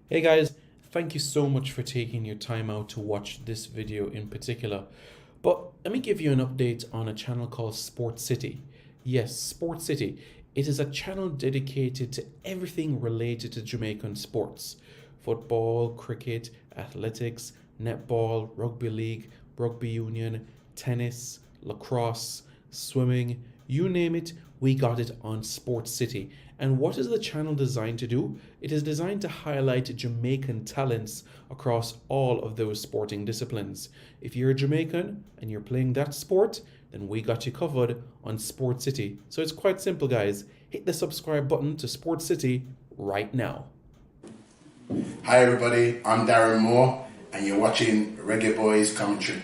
Hey guys, thank you so much for taking your time out to watch this video in particular. But let me give you an update on a channel called Sport City. Yes, Sport City. It is a channel dedicated to everything related to Jamaican sports. Football, cricket, athletics, netball, rugby league, rugby union, tennis, lacrosse, swimming, you name it, we got it on Sport City. And what is the channel designed to do? It is designed to highlight Jamaican talents across all of those sporting disciplines. If you're a Jamaican and you're playing that sport, then we got you covered on Sport City. So it's quite simple, guys. Hit the subscribe button to Sport City right now. Hi everybody, I'm Darren Moore and you're watching Reggae Boyz commentary.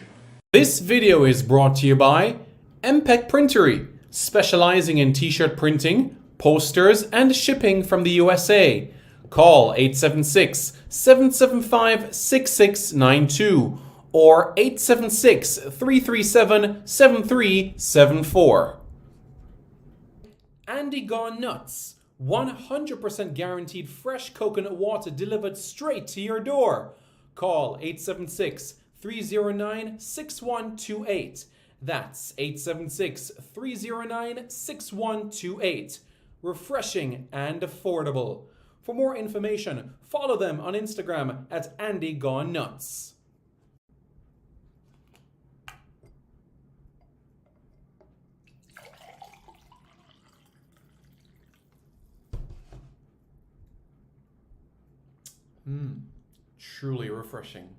This video is brought to you by MPEC Printery, specializing in t-shirt printing, posters, and shipping from the USA. Call 876-775-6692 or 876-337-7374. Andy Gone Nuts, 100% guaranteed fresh coconut water delivered straight to your door. Call 876-309-6128. That's 876-309-6128. Refreshing and affordable. For more information, follow them on Instagram at Andy Gone Nuts. Truly refreshing.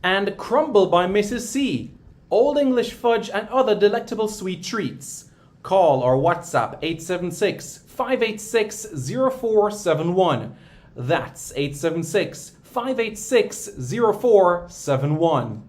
And Crumble by Mrs. C. Old English fudge and other delectable sweet treats. Call or WhatsApp 876-586-0471. That's 876-586-0471.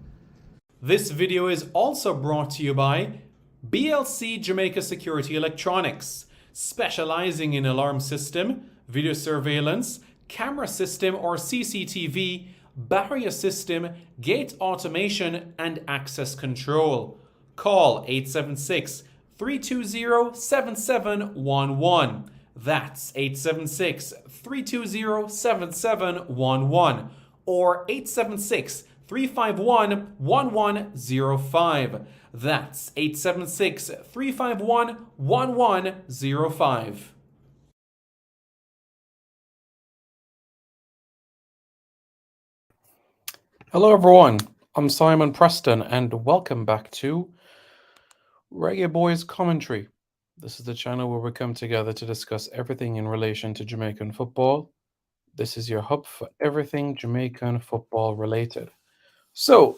This video is also brought to you by BLC Jamaica Security Electronics, specializing in alarm system, video surveillance, camera system or CCTV, barrier system, gate automation, and access control. Call 876-320-7711. That's 876-320-7711 or 876-351-1105. That's 876-351-1105. Hello everyone, I'm Simon Preston and welcome back to Reggae Boyz Commentary. This is the channel where we come together to discuss everything in relation to Jamaican football. This is your hub for everything Jamaican football related. So,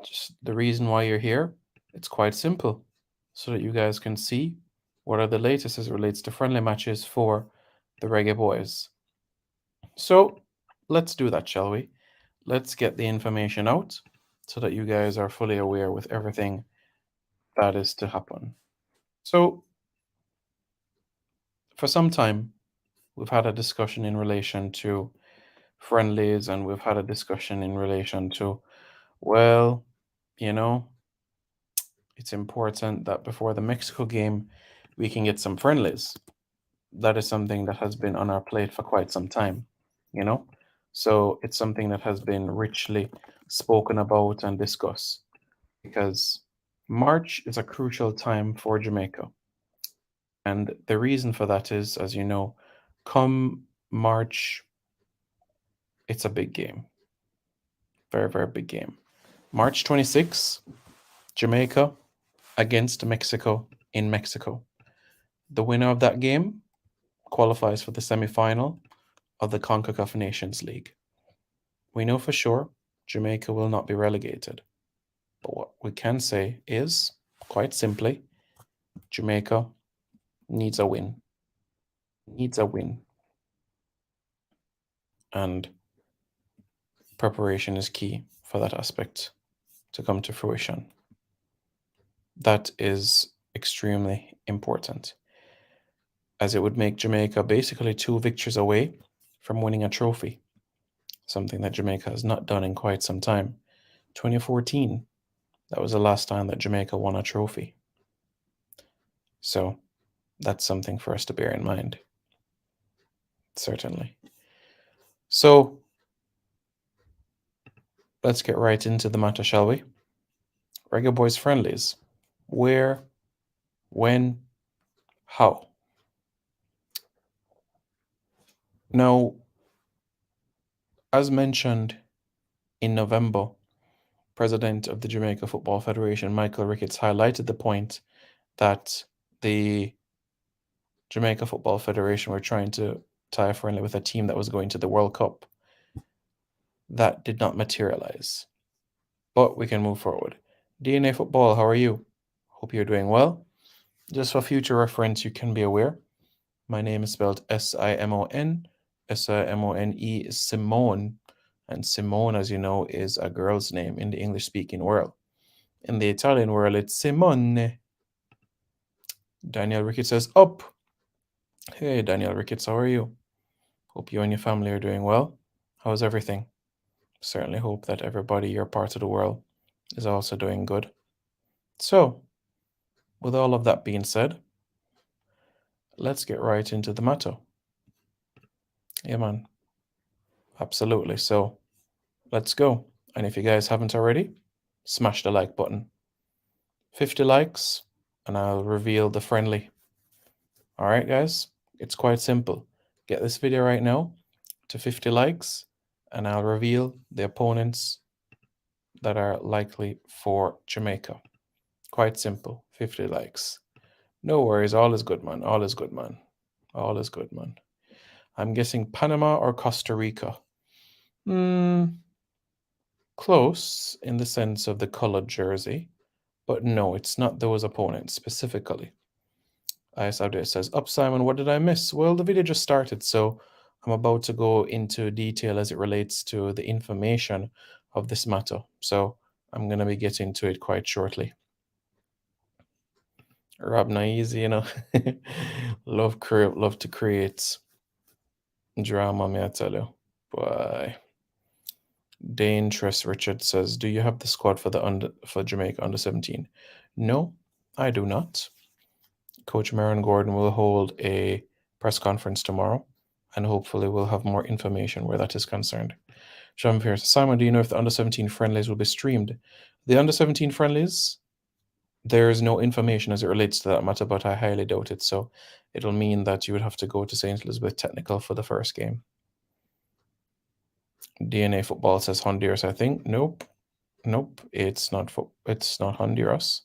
just the reason why you're here, it's quite simple, so that you guys can see what are the latest as it relates to friendly matches for the Reggae Boyz. So, let's do that, shall we? Let's get the information out so that you guys are fully aware with everything that is to happen. So, for some time, we've had a discussion in relation to friendlies, and we've had a discussion in relation to, well, it's important that before the Mexico game, we can get some friendlies. That is something that has been on our plate for quite some time, you know? So it's something that has been richly spoken about and discussed because March is a crucial time for Jamaica. And the reason for that is, as you know, come March, it's a big game. Very, very big game. March 26th, Jamaica against Mexico in Mexico. The winner of that game qualifies for the semi-final of the CONCACAF Nations League. We know for sure Jamaica will not be relegated. But what we can say is, quite simply, Jamaica needs a win. Needs a win. And preparation is key for that aspect to come to fruition. That is extremely important, as it would make Jamaica basically 2 victories away from winning a trophy, something that Jamaica has not done in quite some time. 2014, that was the last time that Jamaica won a trophy. So that's something for us to bear in mind. Certainly. So let's get right into the matter, shall we? Reggae Boyz Friendlies. Where, when, how? Now, as mentioned in November, President of the Jamaica Football Federation, Michael Ricketts, highlighted the point that the Jamaica Football Federation were trying to tie a friendly with a team that was going to the World Cup. That did not materialize. But we can move forward. DNA Football, how are you? Hope you're doing well. Just for future reference, you can be aware, my name is spelled Simon. Simone is Simone. And Simone, as you know, is a girl's name in the English-speaking world. In the Italian world, it's Simone. Daniel Ricketts says, up. Hey, Daniel Ricketts, how are you? Hope you and your family are doing well. How's everything? Certainly hope that everybody your part of the world is also doing good. So, with all of that being said, let's get right into the matter. Yeah, man. Absolutely. So, let's go. And if you guys haven't already, smash the like button. 50 likes, and I'll reveal the friendly. All right, guys? It's quite simple. Get this video right now to 50 likes, and I'll reveal the opponents that are likely for Jamaica. Quite simple. 50 likes. No worries. All is good, man. All is good, man. All is good, man. I'm guessing Panama or Costa Rica. Close in the sense of the colored jersey, but no, it's not those opponents specifically. IS Update says, up Simon, what did I miss? Well, the video just started, so I'm about to go into detail as it relates to the information of this matter. So I'm going to be getting to it quite shortly. Rob Naizi, you know, love to create drama, may I tell you. Bye. Dangerous Richard says, do you have the squad for Jamaica under 17? No, I do not. Coach Maron Gordon will hold a press conference tomorrow, and hopefully we'll have more information where that is concerned. Jean Pierce, Simon, do you know if the under 17 friendlies will be streamed? The under 17 friendlies, there is no information as it relates to that matter, but I highly doubt it. So it'll mean that you would have to go to St. Elizabeth Technical for the first game. DNA Football says Honduras, I think. Nope. It's not Honduras.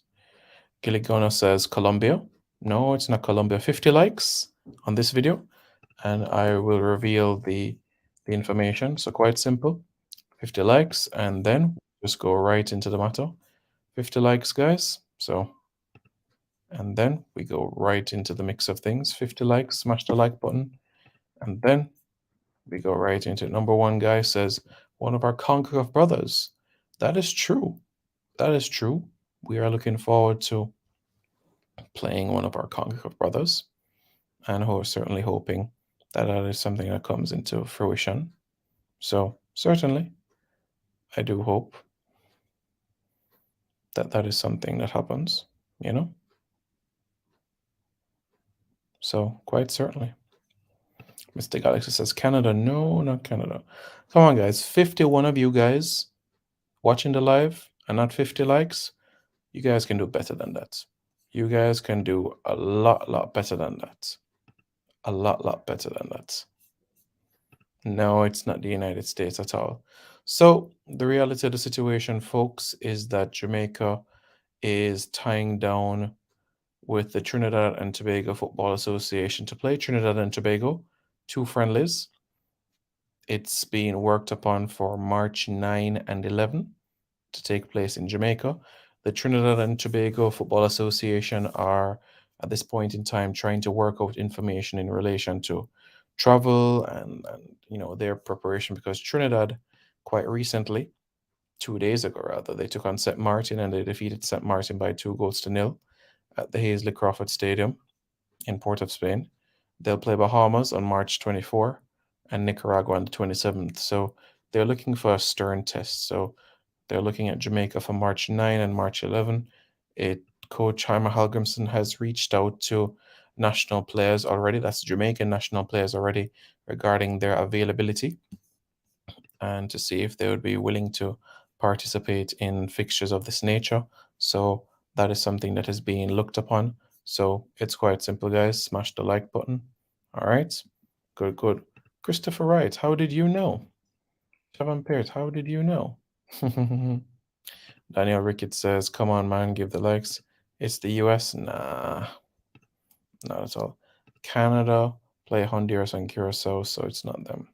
Giligona says Colombia. No, it's not Colombia. 50 likes on this video, and I will reveal the information. So quite simple. 50 likes, and then just go right into the matter. 50 likes, guys. So, and then we go right into the mix of things. 50 likes, smash the like button, and then we go right into it. Number one guy says, one of our CONCACAF brothers. That is true. That is true. We are looking forward to playing one of our CONCACAF brothers, and certainly hoping that that is something that comes into fruition. So certainly, I do hope that that is something that happens, you know? So quite certainly. Mr. Galaxy says, Canada. No, not Canada. Come on, guys. 51 of you guys watching the live and not 50 likes. You guys can do better than that. You guys can do a lot better than that. A lot better than that. No, it's not the United States at all. So the reality of the situation, folks, is that Jamaica is tying down with the Trinidad and Tobago Football Association to play Trinidad and Tobago, 2 friendlies. It's being worked upon for March 9 and 11 to take place in Jamaica. The Trinidad and Tobago Football Association are, at this point in time, trying to work out information in relation to travel and you know, their preparation, because Trinidad quite recently, 2 days ago rather, they took on St. Martin and they defeated St. Martin by 2-0 at the Hazley Crawford Stadium in Port of Spain. They'll play Bahamas on March 24 and Nicaragua on the 27th. So they're looking for a stern test. So they're looking at Jamaica for March 9 and March 11. Coach Heimer Halgrimson has reached out to national players already. That's Jamaican national players already regarding their availability and to see if they would be willing to participate in fixtures of this nature. So that is something that is being looked upon. So it's quite simple, guys. Smash the like button. All right. Good, good. Christopher Wright, how did you know? Shavan Peart, how did you know? Daniel Ricketts says, come on, man, give the likes. It's the US? Nah, not at all. Canada play Honduras and Curacao, so it's not them.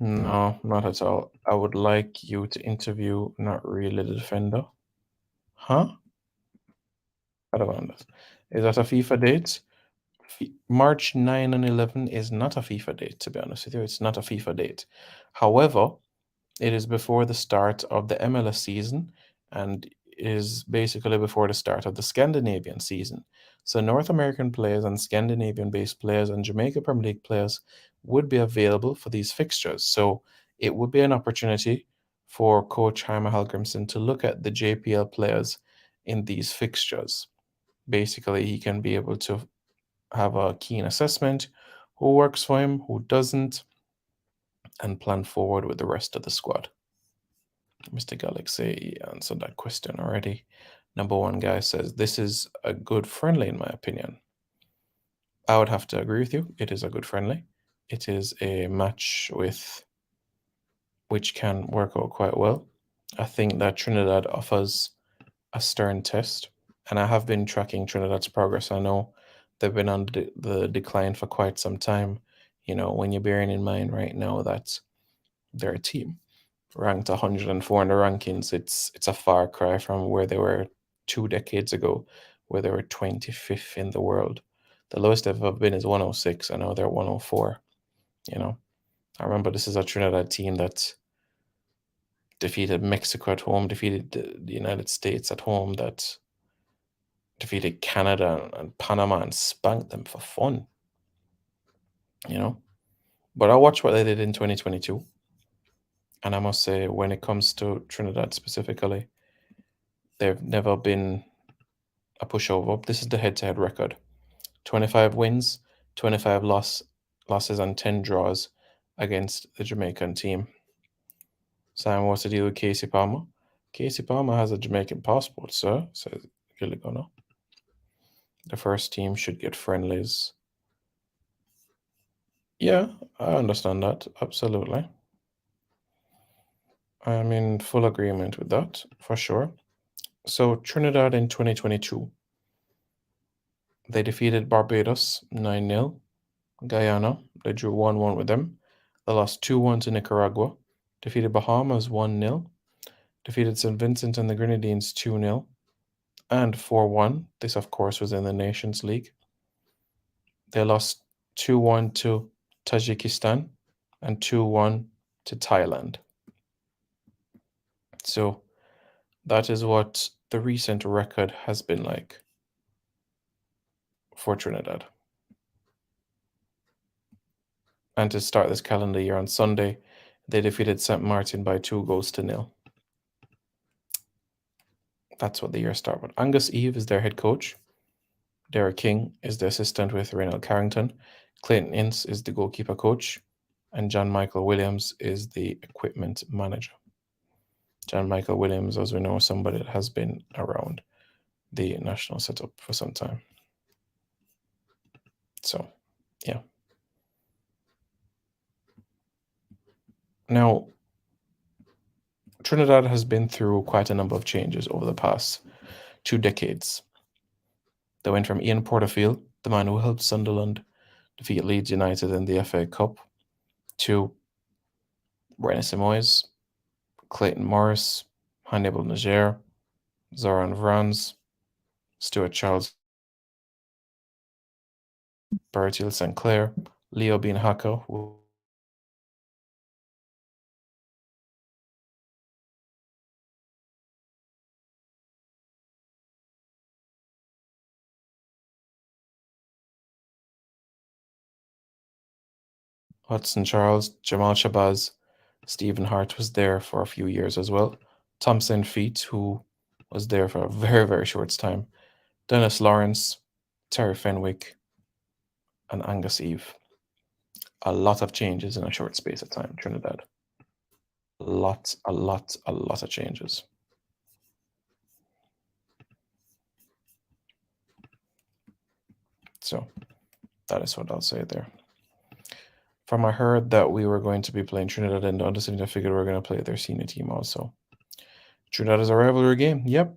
No, not at all. I would like you to interview not really the defender. Huh? I don't understand. Is that a FIFA date? March 9 and 11 is not a FIFA date, to be honest with you. It's not a FIFA date. However, it is before the start of the MLS season and is basically before the start of the Scandinavian season. So North American players and Scandinavian-based players and Jamaica Premier League players would be available for these fixtures. So it would be an opportunity for Coach Jaime Hallgrimsson to look at the JPL players in these fixtures. Basically, he can be able to have a keen assessment, who works for him, who doesn't, and plan forward with the rest of the squad. Mr. Galaxy answered that question already. Number one guy says, this is a good friendly, in my opinion. I would have to agree with you. It is a good friendly. It is a match which can work out quite well. I think that Trinidad offers a stern test, and I have been tracking Trinidad's progress. I know they've been on the decline for quite some time. You know, when you're bearing in mind right now that they're a team ranked 104 in the rankings, it's a far cry from where they were 2 decades ago, where they were 25th in the world. The lowest they've ever been is 106. I know they're 104. You know, I remember this is a Trinidad team that defeated Mexico at home, defeated the United States at home, that defeated Canada and Panama and spanked them for fun. You know, but I watched what they did in 2022. And I must say, when it comes to Trinidad specifically, they've never been a pushover. This is the head-to-head record. 25 wins, 25 losses, and 10 draws against the Jamaican team. Simon, what's the deal with Casey Palmer? Casey Palmer has a Jamaican passport, sir, says Gilligono. The first team should get friendlies. Yeah, I understand that. Absolutely. I'm in full agreement with that, for sure. So Trinidad in 2022, they defeated Barbados 9-0. Guyana, they drew 1-1 with them. They lost 2-1 to Nicaragua. Defeated Bahamas 1-0. Defeated St. Vincent and the Grenadines 2-0. And 4-1. This, of course, was in the Nations League. They lost 2-1 to Tajikistan and 2-1 to Thailand. So that is what the recent record has been like for Trinidad. And to start this calendar year on Sunday, they defeated St. Martin by 2-0. That's what the year started with. Angus Eve is their head coach. Derek King is the assistant with Reynald Carrington. Clayton Ince is the goalkeeper coach. And John Michael Williams is the equipment manager. John Michael Williams, as we know, is somebody that has been around the national setup for some time. So, yeah. Now, Trinidad has been through quite a number of changes over the past 2 decades. They went from Ian Porterfield, the man who helped Sunderland defeat Leeds United in the FA Cup, to René Simoes, Clayton Morris, Hannibal Niger, Zoran Vrans, Stuart Charles, Bertil St. Clair, Leo Bean Haka, Hudson Charles, Jamal Shabazz, Stephen Hart was there for a few years as well. Thompson Feet, who was there for a very, very short time. Dennis Lawrence, Terry Fenwick, and Angus Eve. A lot of changes in a short space of time, Trinidad. A lot of changes. So that is what I'll say there. From I heard that we were going to be playing Trinidad and under 17, I figured we were going to play their senior team also. Trinidad is a rivalry game. Yep,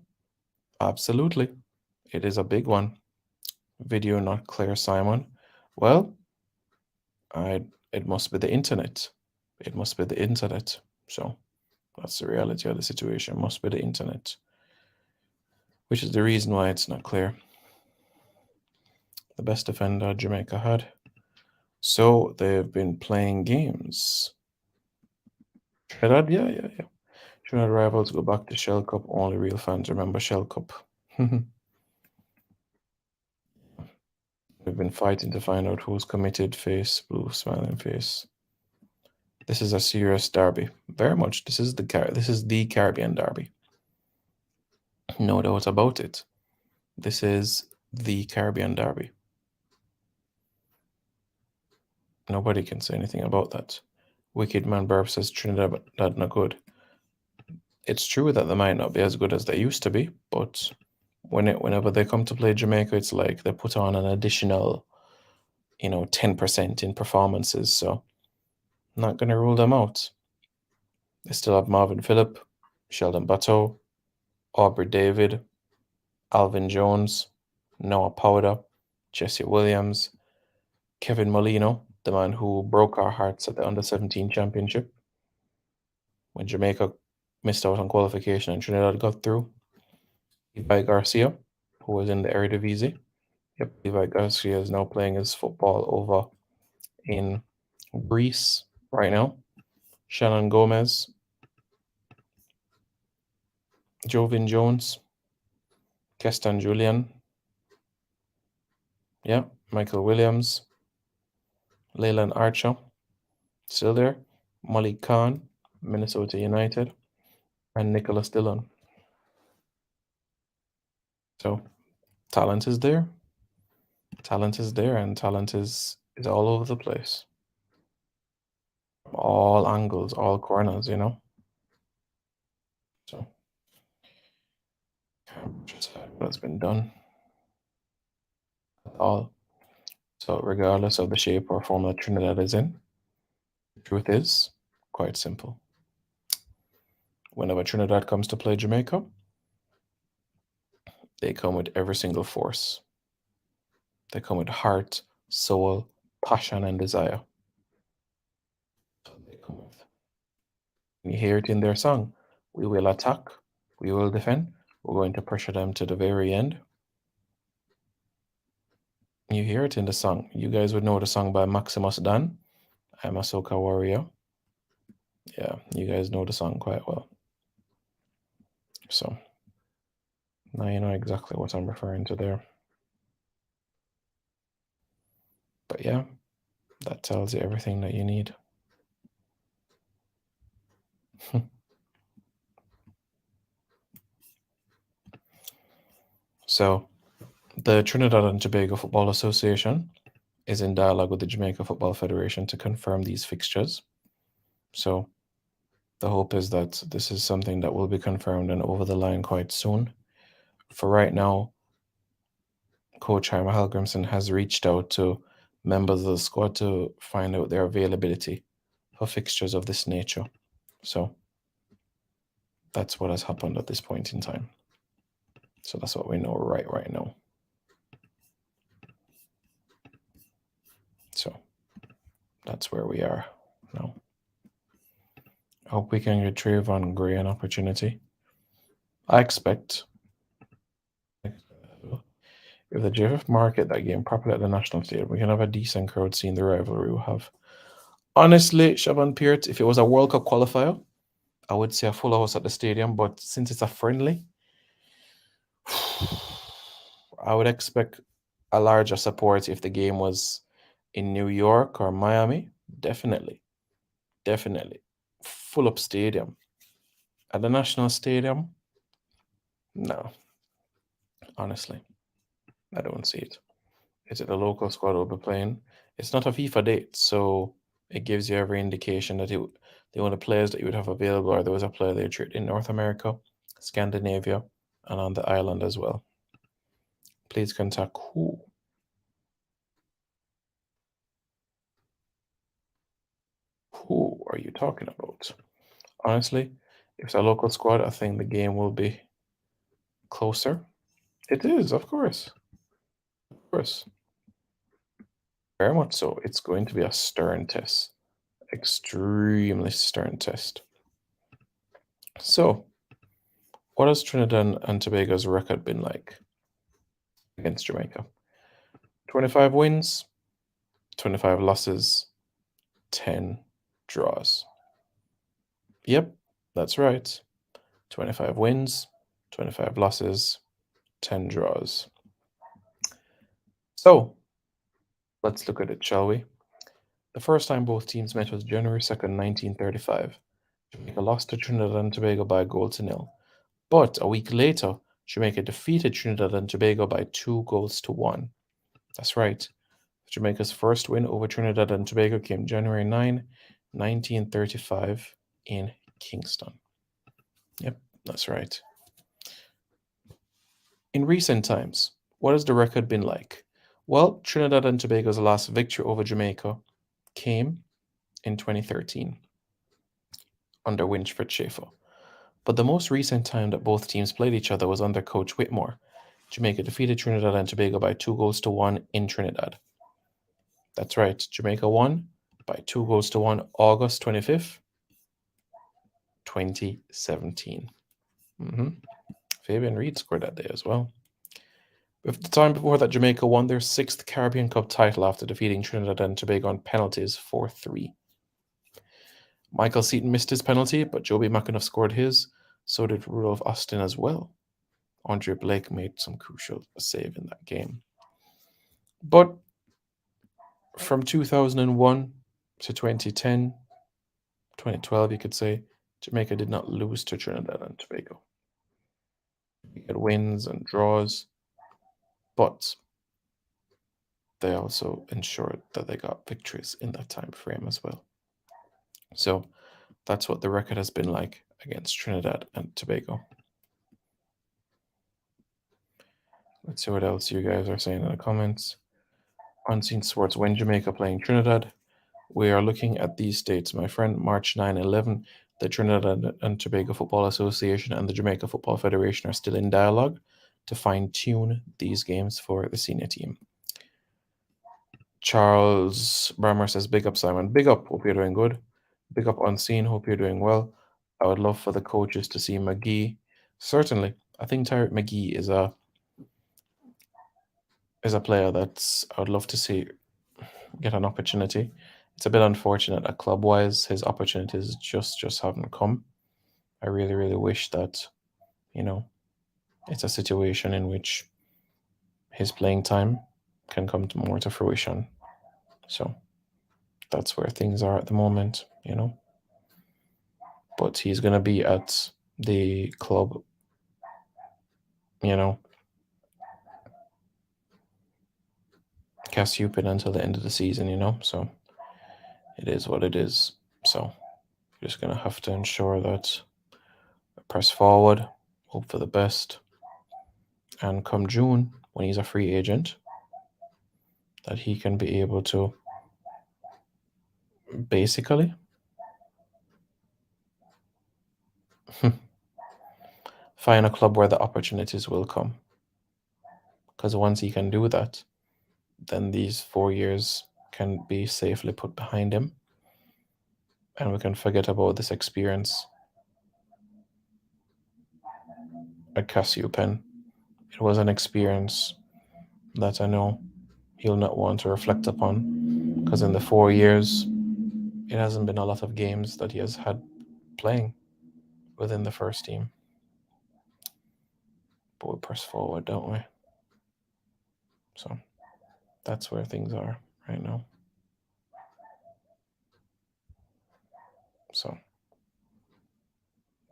absolutely. It is a big one. Video not clear, Simon. Well, it must be the internet. It must be the internet. So that's the reality of the situation. It must be the internet, which is the reason why it's not clear. The best defender Jamaica had. So they've been playing games. Trinidad, yeah. Trinidad rivals go back to Shell Cup. Only real fans remember Shell Cup. We've been fighting to find out who's committed. Face, blue smiling face. This is a serious derby. Very much. This is the Caribbean derby. No doubt about it. This is the Caribbean derby. Nobody can say anything about that. Wicked Man Burp says Trinidad not good. It's true that they might not be as good as they used to be, but whenever they come to play Jamaica, it's like they put on an additional, 10% in performances. So I'm not going to rule them out. They still have Marvin Phillip, Sheldon Bateau, Aubrey David, Alvin Jones, Noah Powder, Jesse Williams, Kevin Molino, the man who broke our hearts at the Under-17 Championship when Jamaica missed out on qualification and Trinidad got through. Levi Garcia, who was in the Eredivisie. Yep, Levi Garcia is now playing his football over in Greece right now. Shannon Gomez, Jovin Jones, Keston Julian, Michael Williams, Leyland Archer, still there, Malik Khan, Minnesota United, and Nicholas Dillon. So talent is there. Talent is there, and talent is all over the place. All angles, all corners, So that's been done. All. So regardless of the shape or form that Trinidad is in, the truth is quite simple. Whenever Trinidad comes to play Jamaica, they come with every single force. They come with heart, soul, passion, and desire. So they come with. You hear it in their song. We will attack. We will defend. We're going to pressure them to the very end. You hear it in the song. You guys would know the song by Maximus Dan. I'm a Soca Warrior. Yeah, you guys know the song quite well. So now you know exactly what I'm referring to there. But yeah, that tells you everything that you need. So the Trinidad and Tobago Football Association is in dialogue with the Jamaica Football Federation to confirm these fixtures. So the hope is that this is something that will be confirmed and over the line quite soon. For right now, Coach Jaime Helgrimson has reached out to members of the squad to find out their availability for fixtures of this nature. So that's what has happened at this point in time. So that's what we know right now. So that's where we are now. I hope we can get Trayvon Gray an opportunity. I expect if the JFF market that game properly at the national stadium, we can have a decent crowd seeing the rivalry we'll have. Honestly, Shaban Peart, if it was a World Cup qualifier, I would say a full house at the stadium, but since it's a friendly, I would expect a larger support if the game was in New York or Miami. Definitely. Full up stadium. At the national stadium, no. Honestly, I don't see it. Is it the local squad will be playing? It's not a FIFA date, so it gives you every indication that the only players that you would have available are those that play there in North America, Scandinavia, and on the island as well. Please contact who? Who are you talking about? Honestly, if it's a local squad, I think the game will be closer. It is, of course. Of course. Very much so. It's going to be a stern test. Extremely stern test. So, what has Trinidad and Tobago's record been like against Jamaica? 25 wins, 25 losses, 10 draws. Yep, that's right. 25 wins, 25 losses, 10 draws. So, let's look at it, shall we? The first time both teams met was January 2nd, 1935. Jamaica lost to Trinidad and Tobago by a goal to nil. But a week later, Jamaica defeated Trinidad and Tobago by 2-1. That's right. Jamaica's first win over Trinidad and Tobago came January 9, 1935 in Kingston. Yep, that's right. In recent times, what has the record been like? Well, Trinidad and Tobago's last victory over Jamaica came in 2013 under Winfred Schaefer. But the most recent time that both teams played each other was under coach Whitmore. Jamaica defeated Trinidad and Tobago by 2-1 in Trinidad. That's right, Jamaica won by 2-1 August 25th, 2017. Fabian Reed scored that day as well. With the time before that, Jamaica won their 6th Caribbean Cup title after defeating Trinidad and Tobago on penalties 4-3. Michael Seaton missed his penalty, but Joby McAnuff scored his. So did Rudolph Austin as well. Andre Blake made some crucial save in that game. But from 2001 to 2010, 2012, you could say, Jamaica did not lose to Trinidad and Tobago. They had wins and draws, but they also ensured that they got victories in that time frame as well. So that's what the record has been like against Trinidad and Tobago. Let's see what else you guys are saying in the comments. Unseen Sports, when Jamaica playing Trinidad? We are looking at these dates, my friend. March 9-11, the Trinidad and Tobago Football Association and the Jamaica Football Federation are still in dialogue to fine-tune these games for the senior team. Charles Brammer says, big up, Simon. Big up. Hope you're doing good. Big up, Unseen. Hope you're doing well. I would love for the coaches to see McGee. Certainly. I think Tyreek McGee is a player that's I would love to see get an opportunity. It's a bit unfortunate that club-wise his opportunities just haven't come. I really, really wish that, it's a situation in which his playing time can come more to fruition. So that's where things are at the moment, But he's going to be at the club, Cassiopeia until the end of the season, So it is what it is. So we're just going to have to ensure that we press forward, hope for the best, and come June, when he's a free agent, that he can be able to basically find a club where the opportunities will come. Because once he can do that, then these 4 years can be safely put behind him, and we can forget about this experience at Cassiopeia. It was an experience that I know he'll not want to reflect upon, because in the 4 years, it hasn't been a lot of games that he has had playing within the first team. But we press forward, don't we? So that's where things are right now. So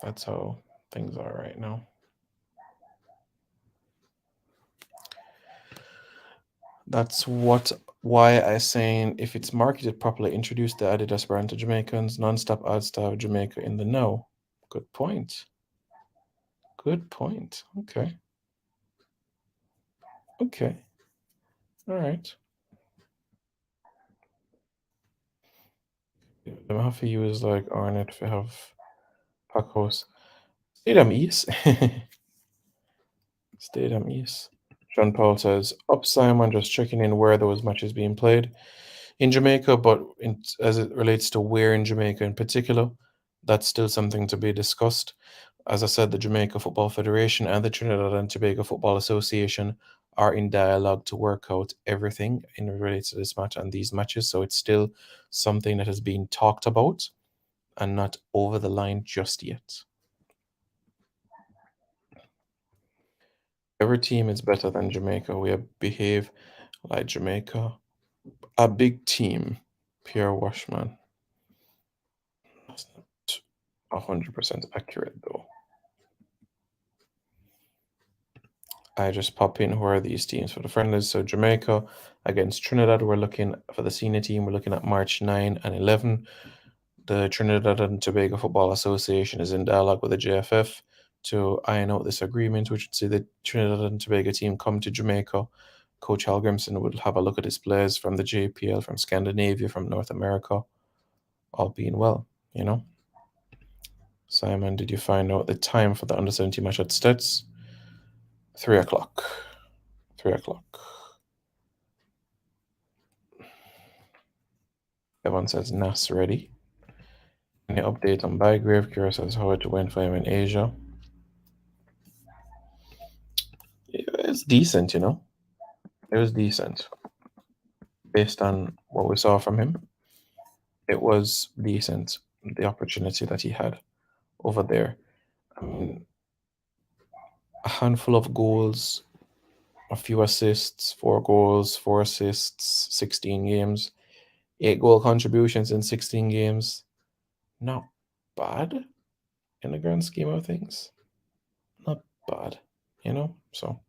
that's how things are right now. That's why I saying if it's marketed properly, introduce the Adidas brand to Jamaicans, non-stop ad style Jamaica in the know. Good point. Good point. Okay. Okay. All right. Them have to use like Arnett to have pack house. Stadium East. Stadium East. John Paul says, Up Simon, just checking in where those matches being played in Jamaica, but as it relates to where in Jamaica in particular, that's still something to be discussed. As I said, the Jamaica Football Federation and the Trinidad and Tobago Football Association are in dialogue to work out everything in related to this match and these matches. So it's still something that has been talked about and not over the line just yet. Every team is better than Jamaica. We behave like Jamaica. A big team. Pierre Washman. That's not 100% accurate though. I just pop in who are these teams for the friendlies. So Jamaica against Trinidad, we're looking for the senior team. We're looking at March 9 and 11. The Trinidad and Tobago Football Association is in dialogue with the JFF to iron out this agreement, which would see the Trinidad and Tobago team come to Jamaica. Coach Hal Grimson would have a look at his players from the JPL, from Scandinavia, from North America, all being well, you know. Simon, did you find out the time for the under 17 match at Stets? 3 o'clock. 3 o'clock. Evan says Nas ready. Any update on Bygrave? Kira says how it went for him in Asia. It's decent, you know. It was decent. Based on what we saw from him, it was decent. The opportunity that he had over there. I mean, a handful of goals, a few assists, 4 goals, 4 assists, 16 games, 8 goal contributions in 16 games. Not bad in the grand scheme of things. Not bad, you know? So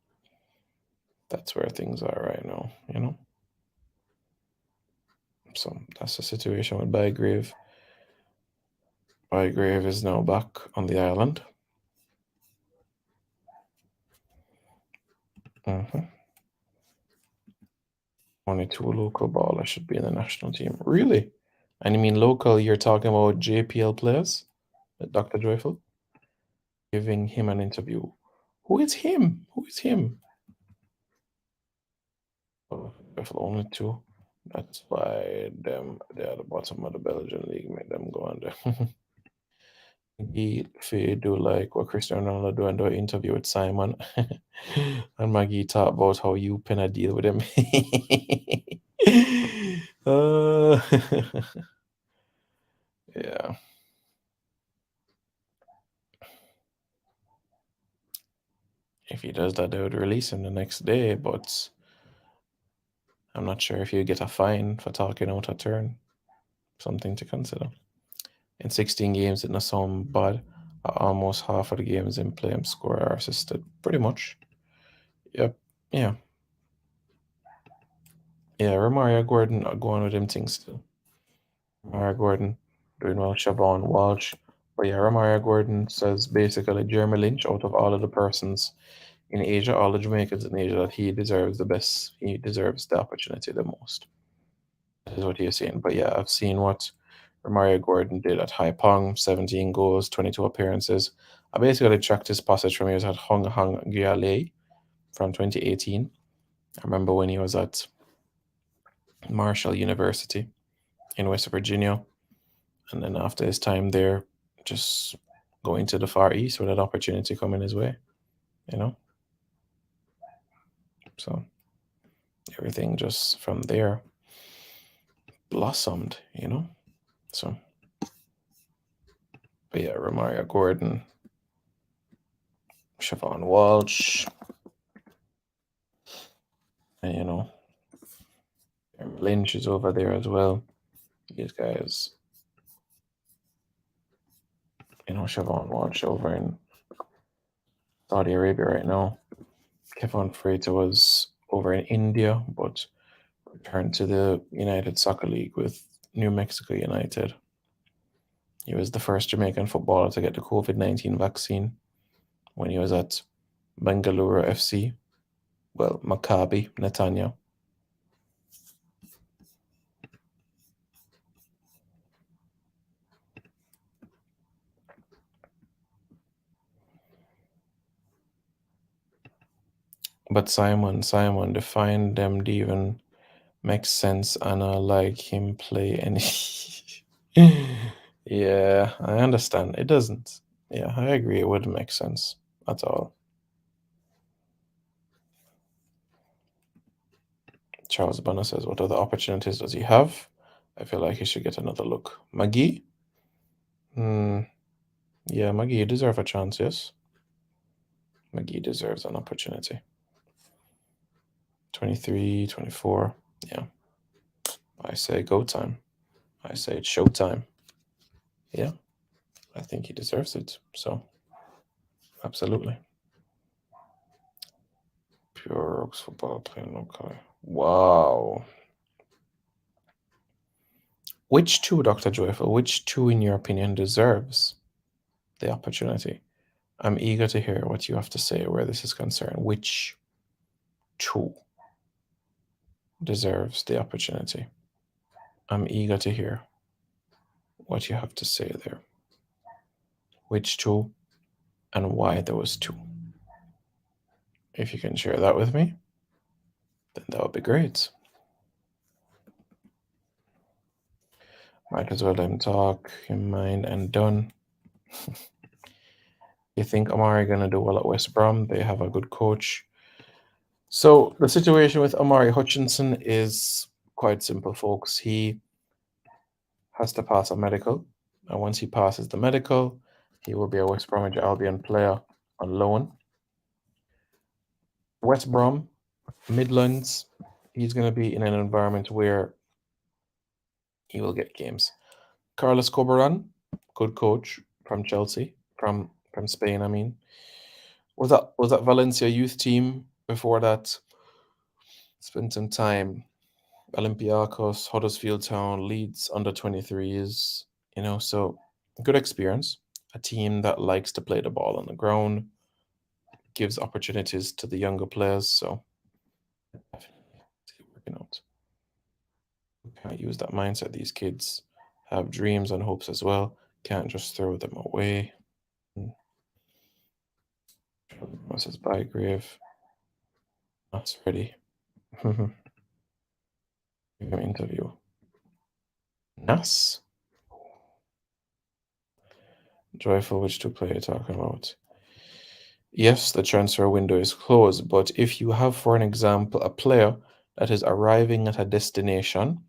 that's where things are right now, you know? So that's the situation with Bygrave. Bygrave is now back on the island. Only 2 local ballers should be in the national team. Really? And you mean local, you're talking about JPL players? Dr. Joyful? Giving him an interview. Who is him? Who is him? Oh, Joyful, only 2. That's why they're at the bottom of the Belgian league, make them go under. Maggie Faye do like what Cristiano Ronaldo do and do an interview with Simon. And Maggie talk about how you pen a deal with him. uh, yeah. If he does that, they would release him the next day, but I'm not sure if you get a fine for talking out a turn. Something to consider. In 16 games, it not sound bad. Almost half of the games in play him score are assisted. Pretty much. Yep. Yeah. Yeah, Romario Gordon going with him things still. Romario Gordon doing well. Siobhan Walsh. But yeah, Romario Gordon says basically Jeremy Lynch, out of all of the persons in Asia, all the Jamaicans in Asia, that he deserves the best. He deserves the opportunity the most. That is what he is saying. But yeah, I've seen what Romario Gordon did at High Pong, 17 goals, 22 appearances. I basically tracked his passage from he was at Hong Hong Gyalei from 2018. I remember when he was at Marshall University in West Virginia. And then after his time there, just going to the Far East with that opportunity coming his way, you know? So everything just from there blossomed, you know? So, but yeah, Romario Gordon, Siobhan Walsh, and you know, Lynch is over there as well. These guys, you know, Siobhan Walsh over in Saudi Arabia right now. Kevin Freighter was over in India, but returned to the United Soccer League with New Mexico United. He was the first Jamaican footballer to get the COVID-19 vaccine when he was at Bengaluru FC, well, Maccabi Netanya. But Simon, define them to even make sense and I like him play any. Yeah, I understand. It doesn't. Yeah, I agree. It wouldn't make sense at all. Charles Banner says, what other opportunities does he have? I feel like he should get another look. McGee? Yeah, McGee, you deserve a chance, yes? McGee deserves an opportunity. 23, 24. Yeah. I say go time. I say it's show time. Yeah. I think he deserves it. So, absolutely. Pure Rocks football playing locally. Wow. Which two, Dr. Joyful, which two, in your opinion, deserves the opportunity? I'm eager to hear what you have to say where this is concerned. Which two deserves the opportunity? I'm eager to hear what you have to say there. Which two and why those two? If you can share that with me, then that would be great. Might as well let him talk, in mind and done. You think Amari gonna do well at West Brom? They have a good coach. So the situation with Amari Hutchinson is quite simple, folks. He has to pass a medical, and once he passes the medical, he will be a West Bromwich Albion player on loan. West Brom, Midlands, he's going to be in an environment where he will get games. Carlos Corberan, good coach from Chelsea, from Spain. I mean, was that Valencia youth team before that? Spent some time Olympiacos, Huddersfield Town, Leeds under 23s. So good experience. A team that likes to play the ball on the ground, gives opportunities to the younger players. So definitely working out. Can't use that mindset. These kids have dreams and hopes as well. Can't just throw them away. What's his Bygrave? That's ready. Give him interview. Nas? Joyful, which two player talking about? Yes, the transfer window is closed, but if you have, for an example, a player that is arriving at a destination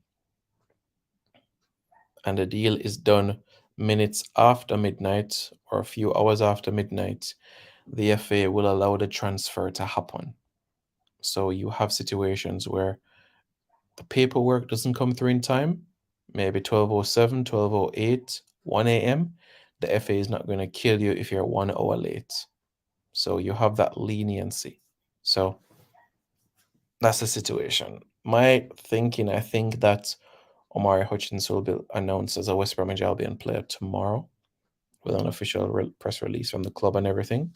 and the deal is done minutes after midnight or a few hours after midnight, the FA will allow the transfer to happen. So you have situations where the paperwork doesn't come through in time, maybe 12:07, 12:08, 1 a.m. The FA is not going to kill you if you're 1 hour late. So you have that leniency. So that's the situation. My thinking, I think that Omari Hutchinson will be announced as a West Bromwich Albion player tomorrow with an official press release from the club and everything.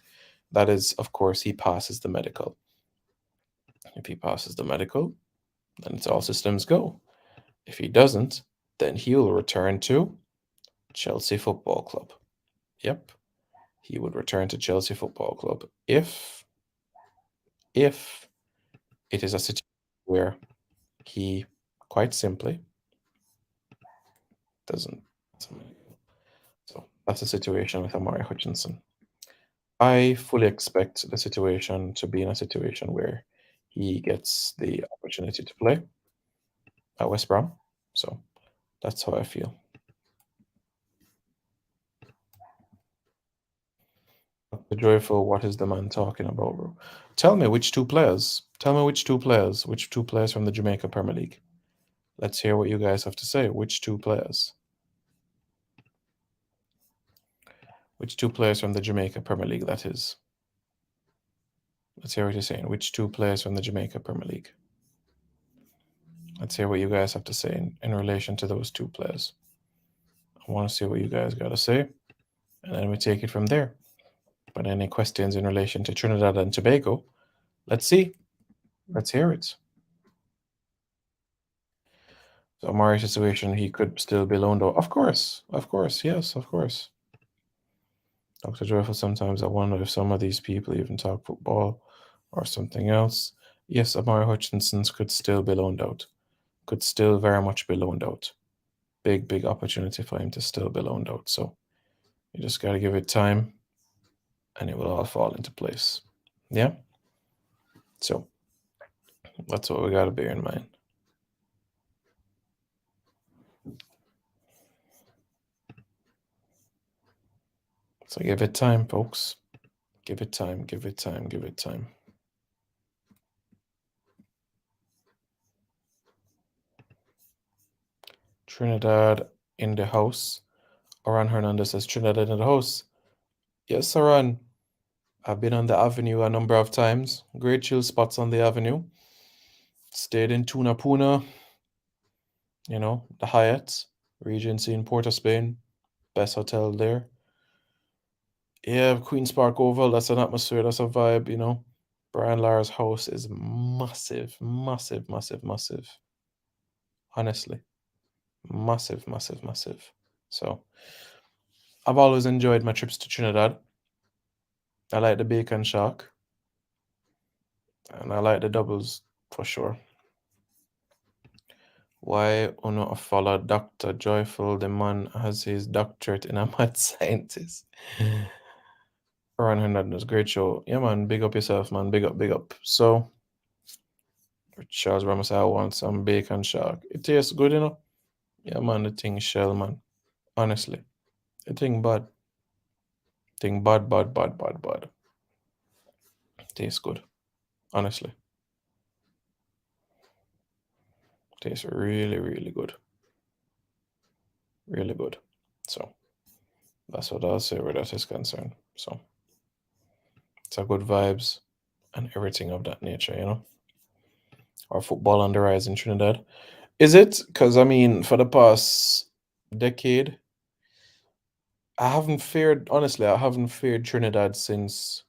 That is, of course, he passes the medical. If he passes the medical, then it's all systems go. If he doesn't, then he will return to Chelsea Football Club. Yep, he would return to Chelsea Football Club if it is a situation where he quite simply doesn't. So that's the situation with Amari Hutchinson. I fully expect the situation to be in a situation where he gets the opportunity to play at West Brom. So that's how I feel. The Joyful, what is the man talking about, bro? Tell me which two players. Tell me which two players. Which two players from the Jamaica Premier League. Let's hear what you guys have to say. Which two players? Which two players from the Jamaica Premier League, that is? Let's hear what you're saying. Which two players from the Jamaica Premier League? Let's hear what you guys have to say in relation to those two players. I want to see what you guys got to say, and then we take it from there. But any questions in relation to Trinidad and Tobago? Let's see. Let's hear it. So Amari's situation, he could still be loaned out. Of course, yes, of course. Dr. Joyful, sometimes I wonder if some of these people even talk football or something else. Yes, Amari Hutchinson's could still be loaned out. Could still very much be loaned out. Big opportunity for him to still be loaned out. So you just got to give it time and it will all fall into place. Yeah? So that's what we got to bear in mind. So give it time, folks. Give it time, give it time, give it time. Trinidad in the house. Oran Hernandez says Trinidad in the house. Yes, Oran. I've been on the avenue a number of times. Great chill spots on the avenue. Stayed in Tuna Puna, the Hyatt, Regency in Port of Spain. Best hotel there. Yeah, Queen's Park Oval, that's an atmosphere, that's a vibe. Brian Lara's house is massive, massive, massive, massive. Honestly. Massive, massive, massive. So I've always enjoyed my trips to Trinidad. I like the bacon shark. And I like the doubles for sure. Why not follow Dr. Joyful? The man has his doctorate in a mad scientist. Aaron Hernandez, great show. Yeah, man, big up yourself, man. Big up, big up. So, Charles Ramos, I want some bacon shark. It tastes good, Yeah, man, the thing shell, man. Honestly. The thing bad. Thing bad, bad, bad, bad, bad. Tastes good. Honestly. Tastes really, really good. Really good. So, that's what I'll say where that is concerned. So, it's a good vibes and everything of that nature. Or football on the rise in Trinidad. Is it? Because, for the past decade, I haven't feared Trinidad since.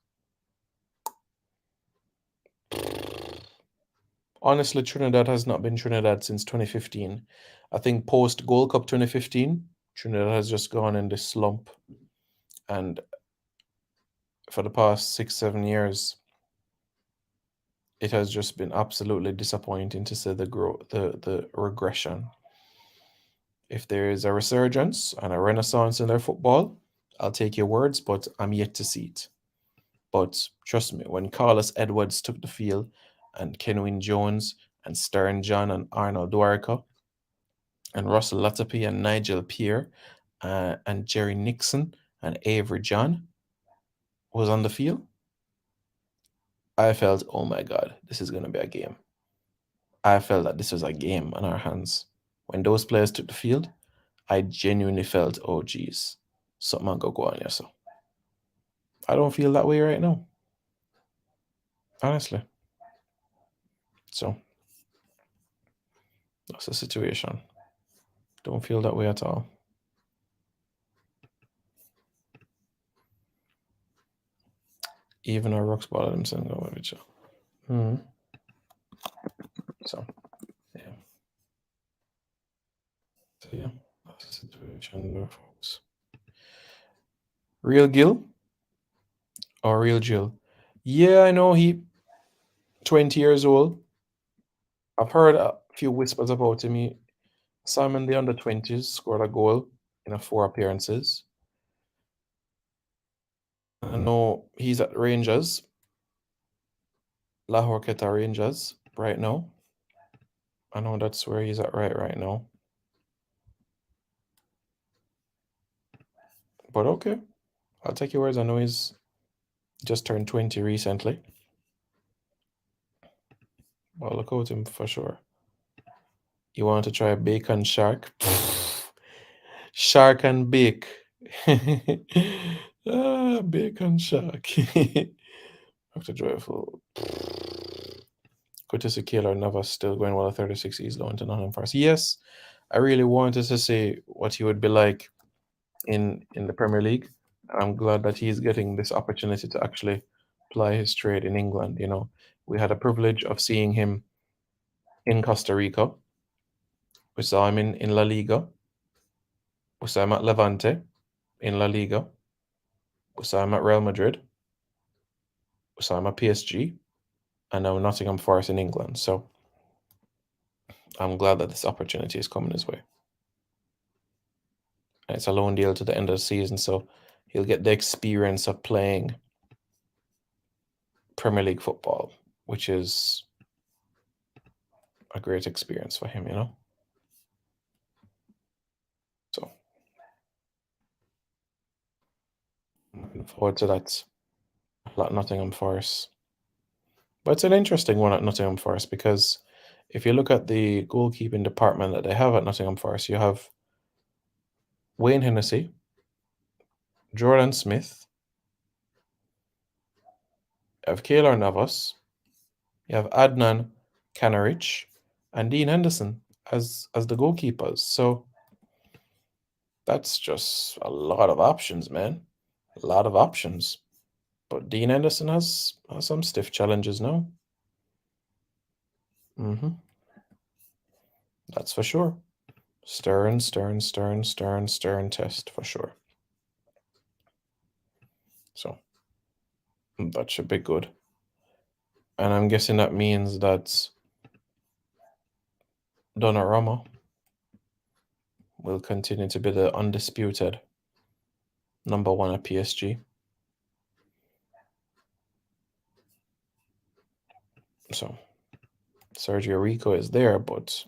Honestly, Trinidad has not been Trinidad since 2015. I think post Gold Cup 2015, Trinidad has just gone in this slump. And for the past 6-7 years, it has just been absolutely disappointing to see the regression. If there is a resurgence and a renaissance in their football, I'll take your words, but I'm yet to see it. But trust me, when Carlos Edwards took the field and Kenwyn Jones and Stern John and Arnold Dwarka and Russell Latapi and Nigel Peer and Jerry Nixon and Avery John was on the field, I felt, oh my God, this is going to be a game. I felt that this was a game on our hands. When those players took the field, I genuinely felt, oh geez, something go on here. So I don't feel that way right now. Honestly. So that's the situation. Don't feel that way at all. Even our rocks bottom themselves go with each other. So yeah. So yeah, that's the situation there, folks. Real Gil or Real Jill? Yeah, I know he 20 years old. I've heard a few whispers about him. He Simon the under 20s scored a goal in 4 appearances. I know he's at Rangers, Lahore Quetta Rangers right now. I know that's where he's at right now. But okay, I'll take your words. I know he's just turned 20 recently. Well, look out him for sure. You want to try bacon shark? Shark and bake. Bacon shark. Dr. Joyful. Good to see Keylor Navas still going well at 36. He's going to Nottingham Forest. Yes, I really wanted to see what he would be like in the Premier League. I'm glad that he's getting this opportunity to actually ply his trade in England. You know, we had a privilege of seeing him in Costa Rica. We saw him in La Liga. We saw him at Levante in La Liga. We saw him at Real Madrid. We saw him at PSG. And now Nottingham Forest in England. So I'm glad that this opportunity is coming his way. And it's a loan deal to the end of the season, so he'll get the experience of playing Premier League football, which is a great experience for him, you know? So I'm looking forward to that at Nottingham Forest. But it's an interesting one at Nottingham Forest because if you look at the goalkeeping department that they have at Nottingham Forest, you have Wayne Hennessy, Jordan Smith, you have Keylor Navas, you have Adnan Kanarich, and Dean Henderson as the goalkeepers. So that's just a lot of options, man. A lot of options. But Dean Henderson has some stiff challenges now. That's for sure. Stern test for sure. So that should be good. And I'm guessing that means that Donnarumma will continue to be the undisputed number one at PSG. So Sergio Rico is there, but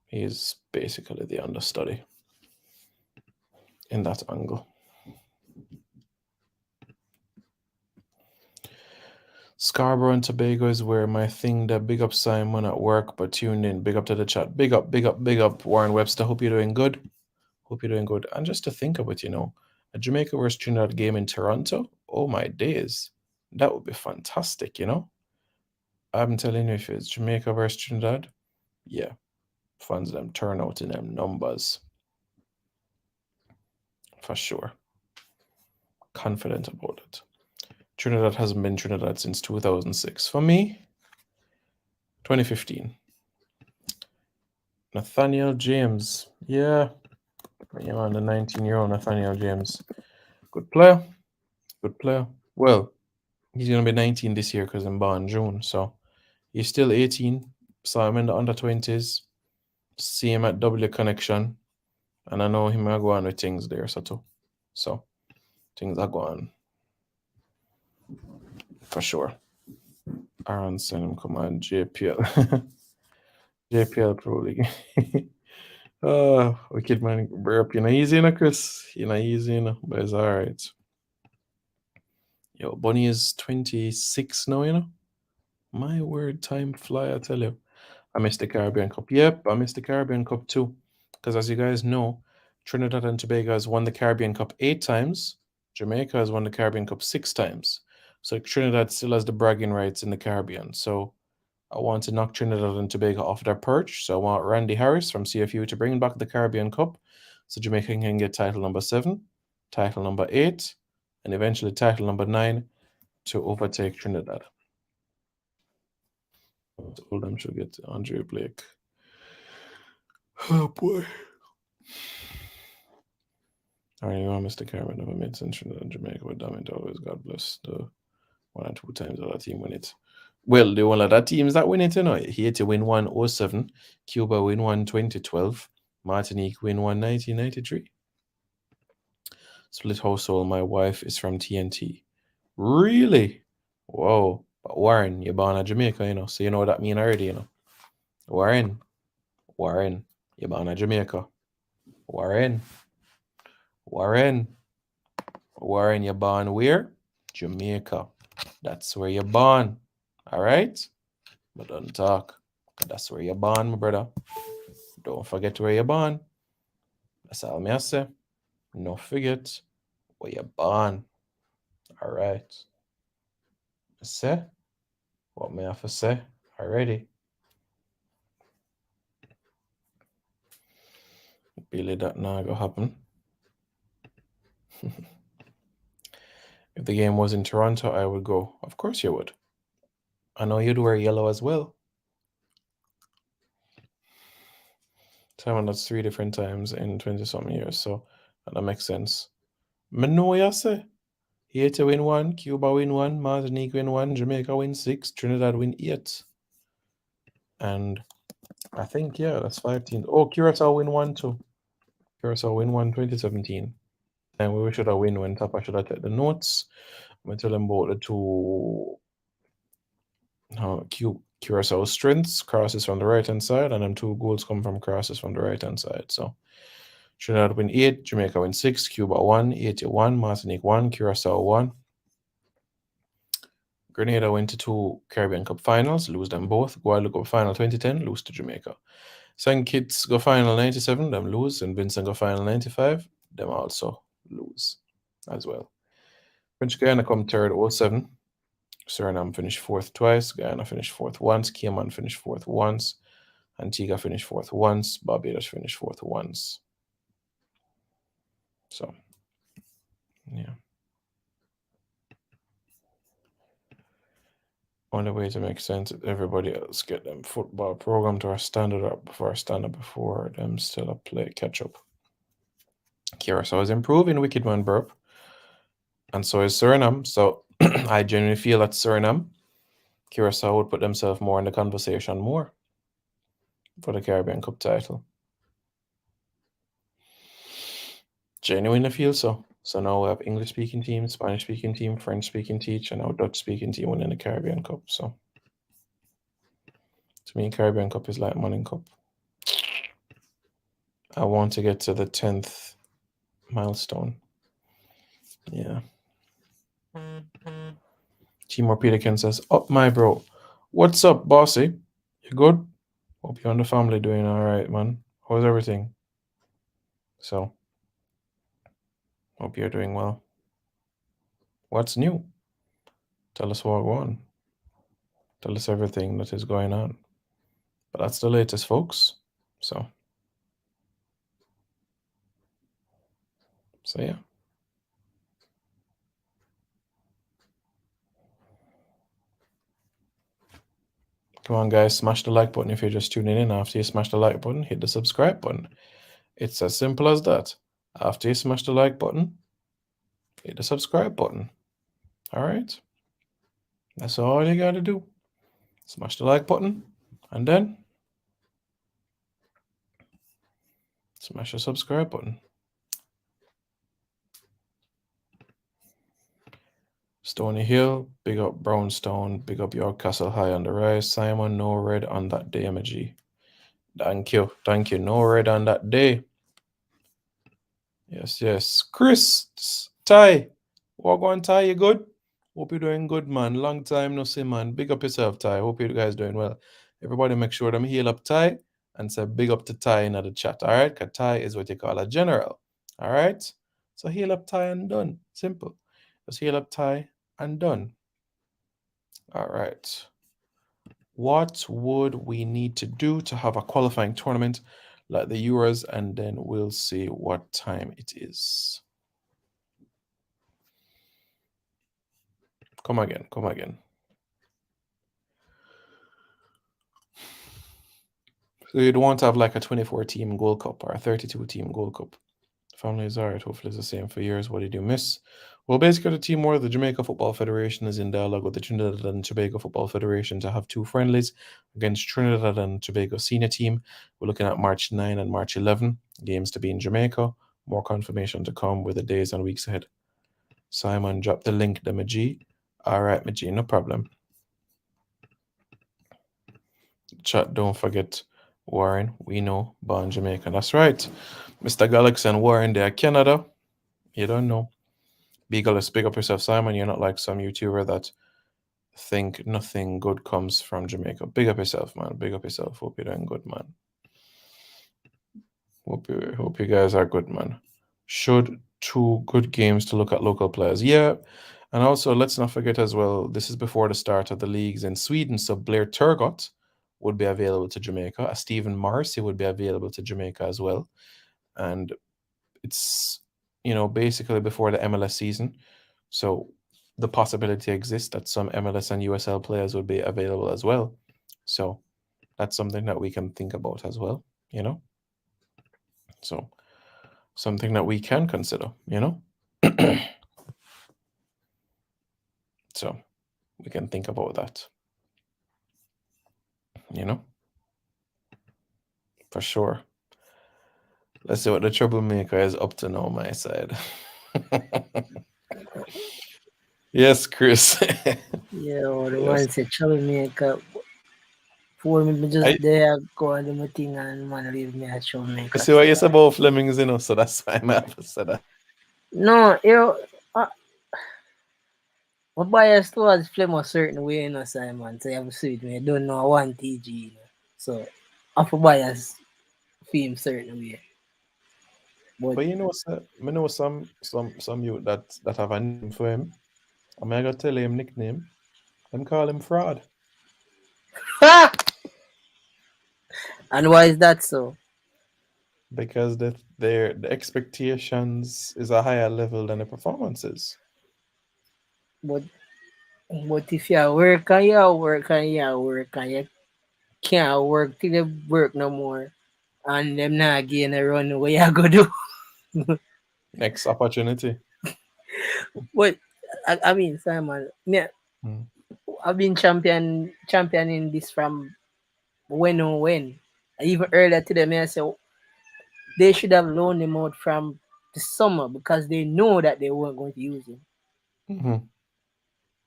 he's basically the understudy in that angle. Scarborough and Tobago is where my thing that big up Simon at work, but tuned in. Big up to the chat. Big up, Warren Webster. Hope you're doing good. And just to think of it, you know, a Jamaica versus Trinidad game in Toronto. Oh my days. That would be fantastic, you know? I'm telling you, if it's Jamaica versus Trinidad, yeah. Fans them turn out in them numbers. For sure. Confident about it. Trinidad hasn't been Trinidad since 2006. For me, 2015. Nathaniel James. Yeah, the 19-year-old Nathaniel James. Good player. Well, he's going to be 19 this year because I'm born in June. So he's still 18. Saw him in the under-20s. See him at W Connection. And I know him are going with things there, so things are going for sure. Aaron send him command JPL. JPL Pro League. Wicked man, burp. You know, easy, Chris. Easy, but it's all right. Yo, Bunny is 26 now, My word, time fly, I tell you. I missed the Caribbean Cup. Yep, I missed the Caribbean Cup too. Because as you guys know, Trinidad and Tobago has won the Caribbean Cup 8 times. Jamaica has won the Caribbean Cup 6 times. So Trinidad still has the bragging rights in the Caribbean. So I want to knock Trinidad and Tobago off their perch. So I want Randy Harris from CFU to bring back the Caribbean Cup so Jamaica can get title number 7, title number 8, and eventually title number 9 to overtake Trinidad. Oldham should get Andre Blake. Oh boy. All right, you want Mr. Cameron never made sense in Jamaica, but damn it, always God bless the 1 and 2 times the other team win it. Well, the one of the teams that win it, you know, Haiti win 107, Cuba win 1 2012, Martinique win 1 1993. Split household, my wife is from TNT. Really? Whoa. But Warren, you're born in Jamaica, you know, so you know what that mean already, you know. Warren, you're born in Jamaica. Warren, you're born where? Jamaica. That's where you're born. All right? But don't talk. That's where you're born, my brother. Don't forget where you're born. That's all me I say. No forget where you're born. All right. Say? What may I have to say? Already. Really that not gonna happen. If the game was in Toronto, I would go. Of course you would. I know you'd wear yellow as well. Simon, that's 3 different times in 20-something years, so that makes sense. Me know ya say. Haiti win 1, Cuba win 1, Martinique win 1, Jamaica win 6, Trinidad win 8. And I think, yeah, that's 5 teams. Oh, Curacao win 1 too. Curacao win 1 2017. And we should have win when Tapa should have taken the notes. I'm going to tell them about the two Curacao strengths, crosses from the right hand side, and them 2 goals come from crosses from the right hand side. So Trinidad win 8, Jamaica win 6, Cuba 1, Haiti 1, Martinique 1, Curacao 1. Grenada went to 2 Caribbean Cup finals, lose them both. Guadeloupe final 2010, lose to Jamaica. St. Kitts go final 97, them lose. And Vincent go final 95, them also lose as well. French Guyana come third 07. Suriname finished fourth twice. Guyana finished fourth once. Cayman finished fourth once. Antigua finished fourth once. Barbados finished fourth once. So, yeah. Only way to make sense is everybody else get them football program to our standard up before them still a play catch up. Curacao is improving, wicked man burp. And so is Suriname. So I genuinely feel that Suriname, Curacao would put themselves more in the conversation more for the Caribbean Cup title. Genuinely feel so. So now we have English speaking team, Spanish speaking team, French speaking team, and now Dutch speaking team winning the Caribbean Cup. So to me, Caribbean Cup is like Morning Cup. I want to get to the 10th milestone. Yeah. Timor Peterkin says, up my bro. What's up, bossy? You good? Hope you and the family doing all right, man. How's everything? So, hope you're doing well. What's new? Tell us what on. Tell us everything that is going on. But that's the latest, folks. So yeah. Come on, guys, smash the like button if you're just tuning in. After you smash the like button, hit the subscribe button. It's as simple as that. After you smash the like button, hit the subscribe button. All right? That's all you got to do. Smash the like button, and then smash the subscribe button. Stony Hill, big up Brownstone, big up York Castle High on the rise. Simon, no red on that day, MG. Thank you. No red on that day. Yes. Chris, Ty. What going, Ty? You good? Hope you're doing good, man. Long time no see, man. Big up yourself, Ty. Hope you guys doing well. Everybody make sure them heal up Ty and say big up to Ty in the chat, all right? Because Ty is what you call a general, all right? So heal up Ty and done. Simple. Just heal up Ty and done. All right. What would we need to do to have a qualifying tournament like the Euros? And then we'll see what time it is. Come again. So you'd want to have like a 24-team Gold Cup or a 32-team Gold Cup. Family is all right. Hopefully it's the same for years. What did you miss? Well, basically the team more the Jamaica Football Federation is in dialogue with the Trinidad and Tobago Football Federation to have 2 friendlies against Trinidad and Tobago senior team. We're looking at March 9 and March 11. Games to be in Jamaica. More confirmation to come with the days and weeks ahead. Simon, drop the link, the Maji. All right, Maji, no problem. Chat, don't forget Warren. We know, born Jamaica. That's right. Mr. Galaxy and Warren, they are Canada. You don't know. Big up yourself, Simon. You're not like some YouTuber that think nothing good comes from Jamaica. Big up yourself, man. Big up yourself. Hope you're doing good, man. Hope you guys are good, man. Should 2 good games to look at local players. Yeah, And also, let's not forget as well, this is before the start of the leagues in Sweden. So Blair Turgott would be available to Jamaica. A Stephen Morrissey would be available to Jamaica as well. And it's, basically before the MLS season. So the possibility exists that some MLS and USL players would be available as well. So that's something that we can think about as well, you know? So something that we can consider, you know? So we can think about that, you know? For sure. Let's see what the troublemaker is up to now, my side. Yes, Chris. Yo, the Yes. man said troublemaker. For me just I, there go and do my thing and man leave me a I troublemaker see what you say still. about Flemings, so that's why I'm have to say that. No, yo, uh, my bias towards Flem a certain way, Simon. So you have to see it when you don't know one TG, So, I for bias feel certain way. But, But I know some youth that have a nickname for him. I'm gonna tell him nickname. Them call him fraud ha! And why is that so? because the expectations is a higher level than the performances. But, but if you work and you work and you work and you can't work till you work no more, and them not gain a run, what you go do? Next opportunity. But, I mean, Simon, yeah, Mm. I've been championing this from when or when. Even earlier today, me I say they should have loaned him out from the summer because they know that they weren't going to use him. Mm-hmm.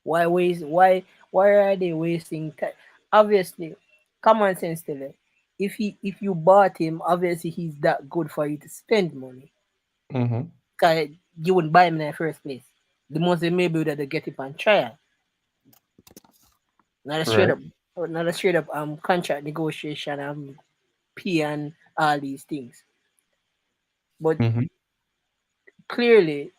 Why waste? Why are they wasting time? Obviously, common sense tell you, if you bought him, obviously he's that good for you to spend money. Mm-hmm. Cause you wouldn't buy him in the first place. The most they may be that they get it on trial, not a straight Right. up, not a straight up contract negotiation P and all these things. But Mm-hmm. clearly,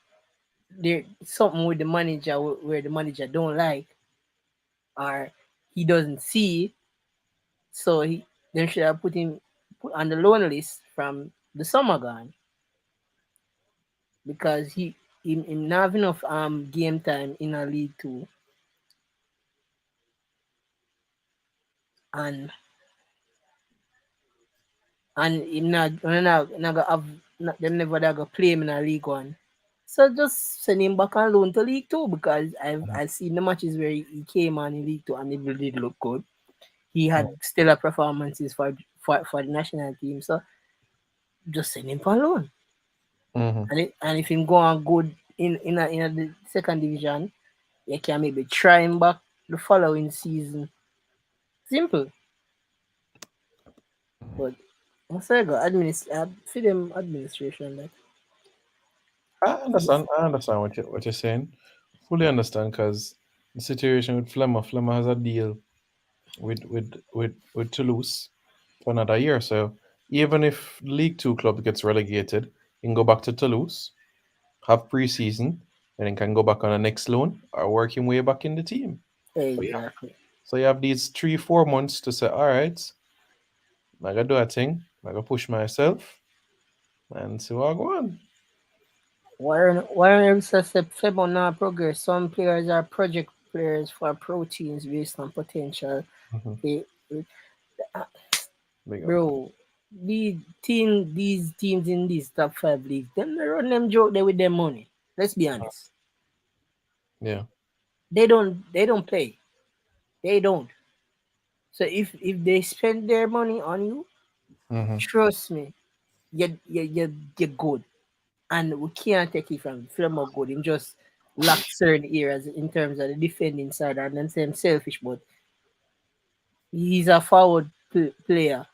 there something with the manager where the manager don't like or he doesn't see. So he then should have put on the loan list from the summer gone because he not have enough game time in a league two and he not gonna have not, them never gonna play him in a league one. So just send him back on loan to League Two because I've seen the matches where he came on in League Two and he really did look good. He had stellar performances for the national team. So just send him for loan. Mm-hmm. And if him go on good in a the second division, you can maybe try him back the following season. Simple. But I say go for them administration like I understand what you're saying. Fully understand because the situation with Flemmer has a deal with Toulouse for another year. So even if League Two club gets relegated, he can go back to Toulouse, have preseason, and then can go back on the next loan or work him way back in the team. So yeah. exactly. So you have these 3 4 months to say, all right, I gotta do a thing, I gotta push myself and see what I go on. Why are Febo not progress? Some players are project players for proteins based on potential. Mm-hmm. They, Big up. bro, these teams in these top five leagues, them they run them joke there with their money. Let's be honest. Yeah. They don't play. They don't. So if they spend their money on you, Mm-hmm. trust me, you're good. And we can't take it from Flemo good. Him just lack certain areas in terms of the defending side and then say him selfish, but he's a forward player.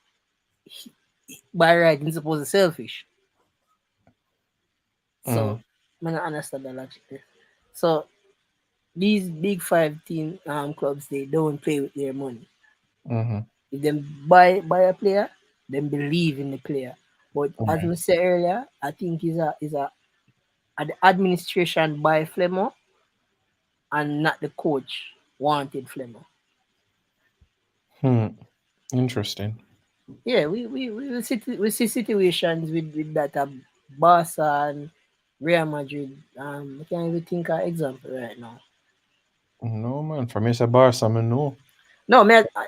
By right, he's supposed to selfish. Mm-hmm. So I don't understand the logic there. So these big five team clubs they don't play with their money. Mm-hmm. If them buy a player, then believe in the player. But as I said earlier, I think is a the administration by Flemo and not the coach wanted Flemmer. Hmm. Interesting. Yeah, we see situations with that Barca and Real Madrid. I can't even think of example right now. No man, for me it's a Barca, I know. No,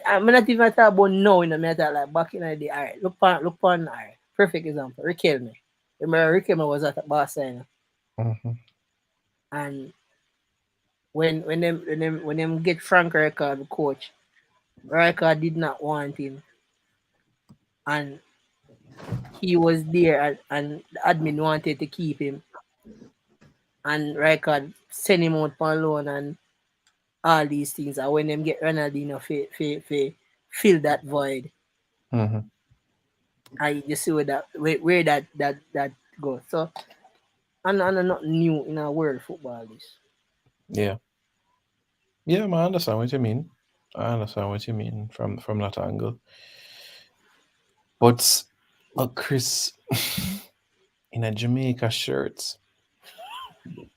I'm not even talking about now, you know, me talk like back in the day. Alright, alright. Perfect example. Riquelme. Remember Riquelme was at Barca, you know, Mm-hmm. and when them get Frank Rijkaard, the coach, Rijkaard did not want him, and he was there, and the admin wanted to keep him, and Rijkaard send him out on loan and all these things. And when them get Ronaldinho fi fill that void, Mm-hmm. I just see where that goes. So and not new in our world football this. Yeah. Yeah, man, I understand what you mean. I understand what you mean from that angle. But Chris, in a Jamaica shirt,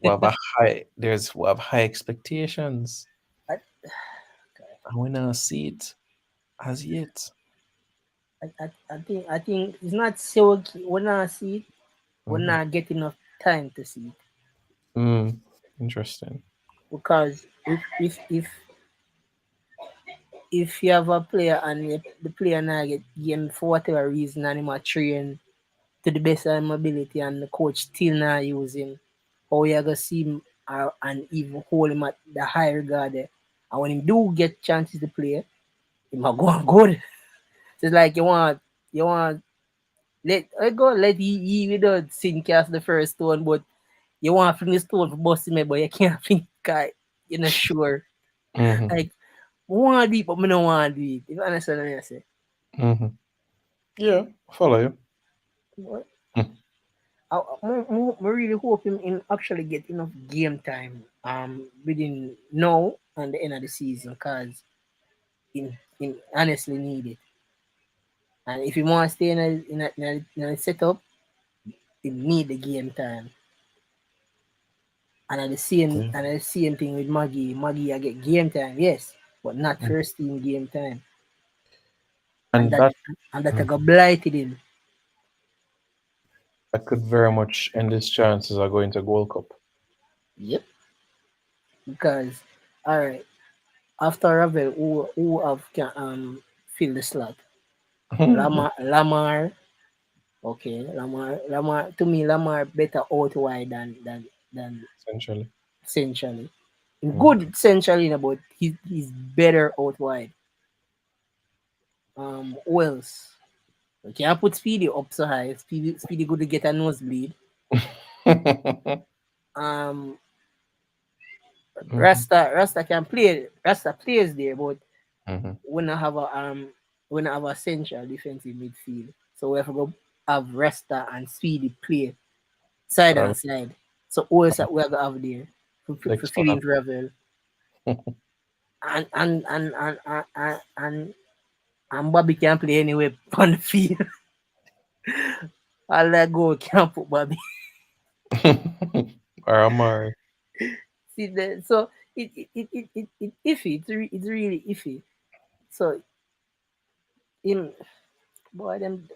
we have high expectations. I, And we not see it as yet. I think it's not so when I see it, we're Mm-hmm. not getting enough time to see it. Mm. Interesting. Because if you have a player and the player now get game for whatever reason and him a train to the best of his ability and the coach still not use him, how you gonna see him and even hold him at the high regard there. And when him do get chances to play, he might go on good. So it's like you want let he without sin cast the first stone, but you want to fling the stone for bust him, but you can't fling guy. You're not sure. Mm-hmm. Like I want to do it, but I don't want to do it. If you understand what I say. Mm-hmm. Yeah, follow you. But Mm. I really hope him actually get enough game time within now and the end of the season because him honestly need it. And if he want to stay in a setup, he need the game time. Yeah. And the same thing with Maggie. Maggie I get game time, yes, but not Mm. first team game time. And And that that and that I mm, got blighted him. that could very much end his chances of going to Gold Cup. Yep. Because alright, after Ravel who have can fill the slot. Lamar, okay. Lamar to me Lamar better out wide than Essentially. centrally. Mm. Good centrally, but he's better out wide. Who else? You can't put Speedy up so high. Speedy good to get a nosebleed. Um, Mhm, Rasta can play. Rasta plays there, but mhm. we not have a central defensive midfield. So we have to go have Rasta and Speedy play side Uh, and side. So who else that we have to have there for Next feeling one. travel and and Bobby can play anywhere on the field. All that go can't put Bobby. Or Amari. See that? So it iffy. It's really iffy. So him boy them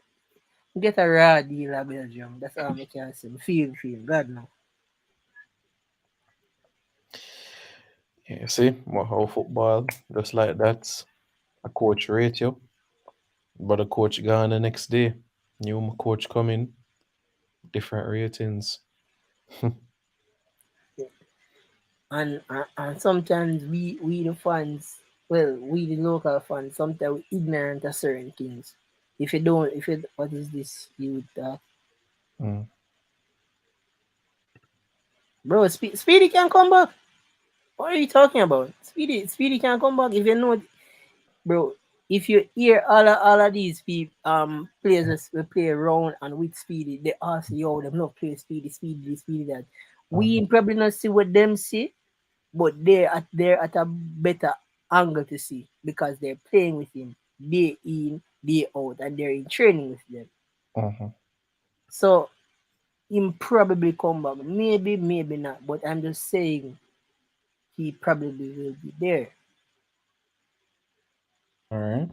get a raw deal at Belgium. That's all I can say. Feel God now. Yeah, see, how football, just like that, a coach rate you, but a coach gone the next day. New coach coming, different ratings. And sometimes we the fans, well, we the local fans, sometimes we ignorant of certain things. If you don't, if you what is this you Mm. bro? Speedy can come back. What are you talking about? Speedy can come back if you know, bro. If you hear all of these people players we play around and with Speedy, they all say, yo, them not play Speedy that. We Mhm, probably not see what them see, but they're at a better angle to see because they're playing with him day in, day out, and they're in training with them. mhm. So him probably come back. Maybe, maybe not. But I'm just saying he probably will be there. All right.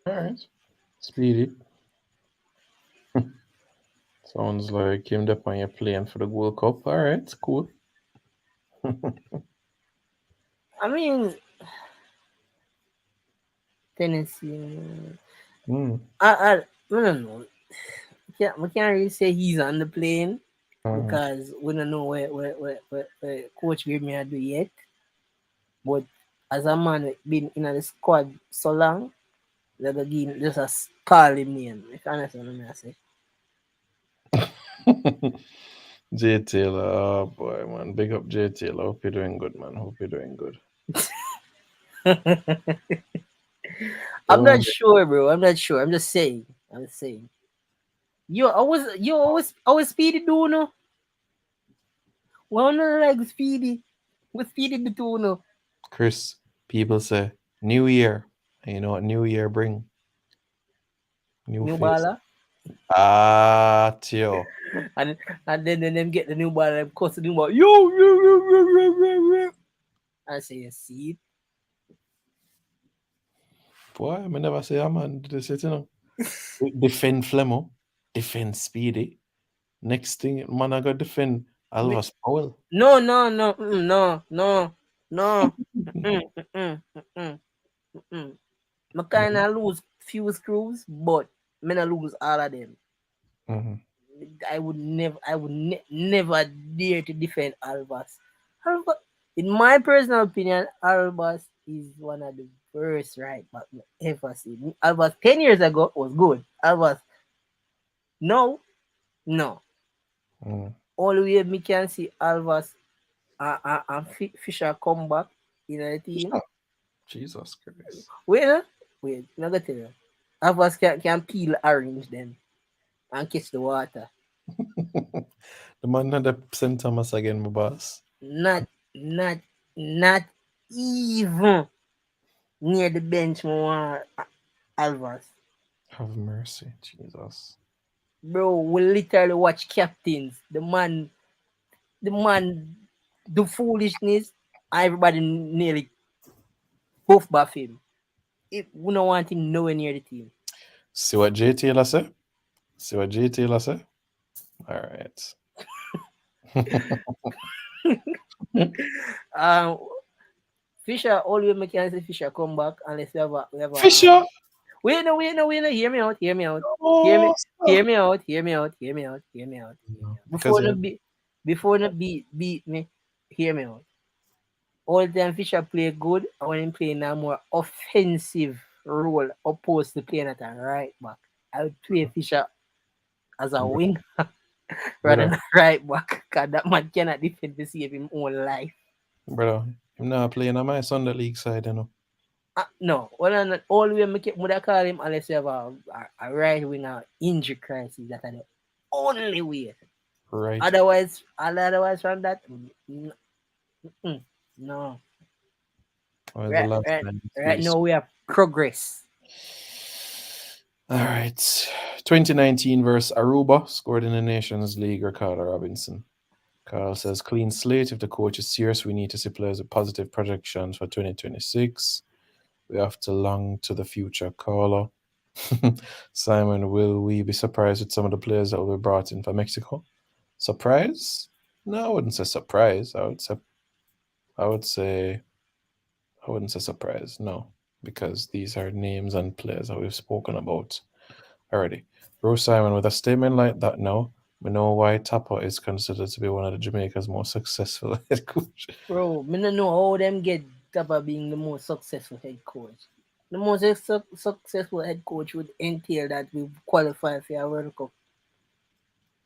All right. Speedy. Sounds like him up on your playing for the World Cup. All right, cool. I mean, Tennessee. Mm. I don't know. We can't really say he's on the plane Mhm. because we don't know where coach gave me a do yet. But as a man been in the squad so long, they go give just call him name. If you understand what I say. Jay Taylor, oh boy, man. Big up Jay Taylor. Hope you're doing good, man. Hope you're doing good. I'm not Don't sure, bro. I'm not sure. I'm just saying. I'm just saying. You always speedy do no. One like speedy. With speedy the two no. Chris, people say New Year. And you know what New Year bring? New New face. baller. Ah, Tio. And then them get the new baller and cuss the new baller. Yo. I say see it. Boy, I never say, man, this it, you know. Defend Flemo. Defend Speedy. Next thing, man, I got defend Me- Alvas Powell. no. Mm. I kind of lose few screws, but me not lose all of them. Mm-hmm. I would never dare to defend Albas. Albas, in my personal opinion, Albas is one of the worst right back me ever seen. Albas 10 years ago was good. Albas no, no. Mm. All the way me can see Albas and Fisher come back in the team. Sure. Jesus Christ. Wait, wait, I'm gonna tell you. Albas can peel orange then and catch the water. The man had the St. Thomas again, my boss. Not, not, not even near the bench, more Alvarez. Have mercy, Jesus. Bro, we literally watch captains. The man, do foolishness. Everybody nearly both buff him. We don't want him nowhere near the team. See what J Taylor say? See what J Taylor say? All right. Um, Fisher, always make say Fisher come back unless we have a. Fisher. Wait, no, hear me out. Hear me, Oh, hear stop. me out, hear me out, hear me out, hear me out, hear me No, out. because Before the beat me, hear me out. All the time Fisher play good, I want him playing a more offensive role opposed to playing at a right back. I would play Fisher as a wing rather brother, than a right back, because that man cannot defend to save his own life. brother, him not playing on my Sunday league side, you know. No, well, not all the way make it, would I call him unless you have a right winger injury crisis. That are the only way. Right. Otherwise from that, mm, no. When was the Right, last right, time right you now we have progress. All right. 2019 versus Aruba scored in the Nations League, Ricardo Robinson. Carl says, clean slate. If the coach is serious, we need to see players with positive projections for 2026. We have to long to the future. Carlo. Simon, will we be surprised with some of the players that will be brought in for Mexico? Surprise? No, I wouldn't say surprise. I would say I wouldn't say surprise, no, because these are names and players that we've spoken about already. Bro Simon, with a statement like that now, we know why Tapa is considered to be one of the Jamaica's most successful head coach. Bro, me don't know how them get Daba being the most successful head coach. The most successful head coach would entail that we qualify for a World Cup.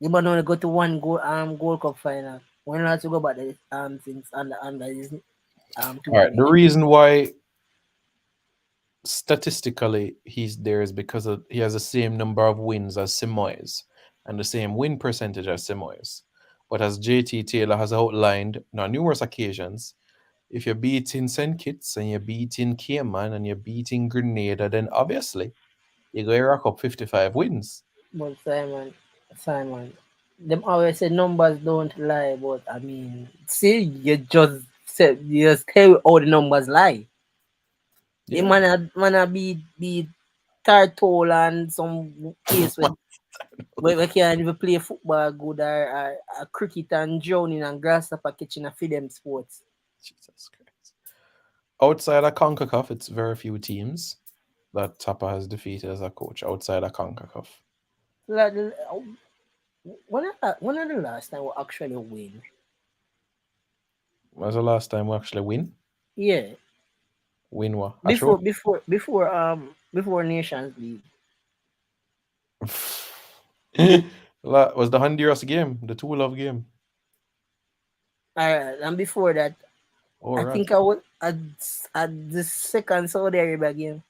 You might only go to one Gold Cup final. We're not to go back there since under his All right, the tutelage. reason why statistically he's there is because he has the same number of wins as Simoes and the same win percentage as Simoes. But as JT Taylor has outlined on numerous occasions, if you're beating St. Kitts and you're beating Cayman and you're beating Grenada, then obviously you're going to rack up 55 wins. But Simon, them always say numbers don't lie, but I mean, see, you just said you just tell all the numbers lie. It Yeah. man be turtle and some place where can't even play football good or cricket and drowning and grasshopper catching a feed them sports. Jesus Christ. Outside of CONCACAF, it's very few teams that Tapa has defeated as a coach outside of CONCACAF. Like, when are the last time we actually win? When's the last time we actually win? Yeah, Win what? A before trophy? before Nations League. Was the Honduras game, the two love game? Alright, and before that, Oh, I right. think I was at the second Saudi Arabia game.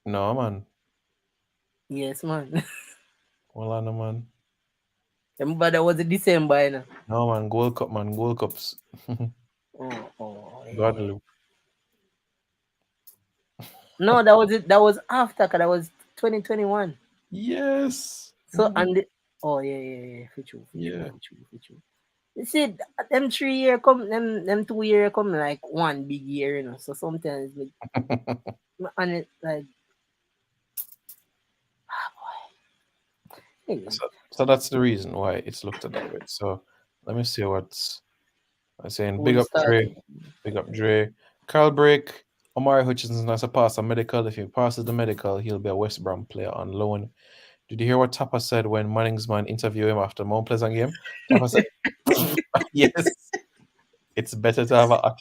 No, man. Yes, man. Hold on, man. Remember that was in December, you know. No, man. Gold Cup, man. Gold Cups. Yeah. Guadeloupe. No, that was it. That was after, cause that was 2021. Yes. So and yeah, for true. Yeah. You see, them 3 year come, them 2 year come like one big year, you know. So sometimes like, and it like, hey, So that's the reason why it's looked at that way. So let me see what's I'm saying. Big we'll up start. Dre. Big up Dre. Carl Break. Omari Hutchinson has to pass a medical. If he passes the medical, he'll be a West Brom player on loan. Did you hear what Tapper said when Manningsman interviewed him after Mount Pleasant game? Tapper said, yes, it's better to have a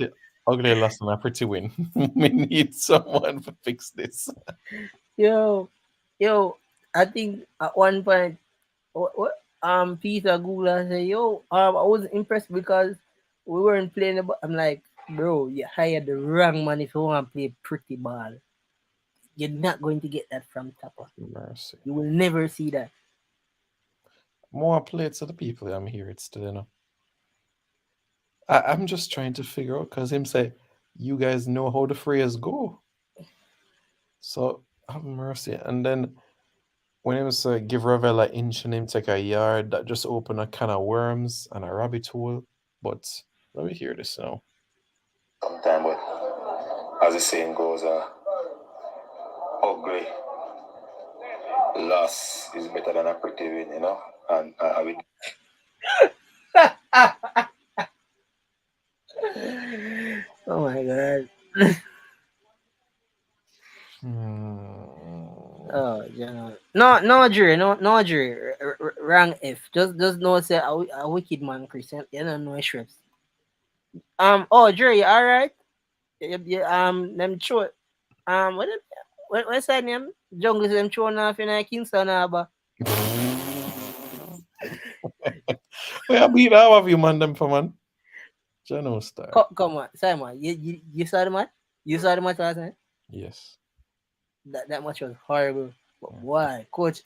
ugly loss than a pretty win. We need someone to fix this. Yo, yo, I think at one point, Peter Gula said, yo, I was impressed because we weren't playing the ball. I'm like, bro, you hired the wrong man if you want to play pretty ball. You're not going to get that from Tapper. Mercy. You will never see that. More plates to the people I'm here. It's still, I'm just trying to figure out because him say, you guys know how the phrase go. So have mercy. And then when him say give Ravel an inch and him take a yard, that just open a can of worms and a rabbit hole. But let me hear this now. Sometime, but as the saying goes, ugly loss is better than a pretty win, And I will. Oh my god. Oh, no, jury, no, jury. Rank F. Just know say a wicked man, Christian. You don't know Shreps. Oh, jury, you all right? Them show. What's that name? Jungle them showing off in Kingston Harbor. Well, I beat all of you, man, them for man. General style. Come on, Simon. You saw the match? You saw the match last night? Yes. That match was horrible. But why? Coach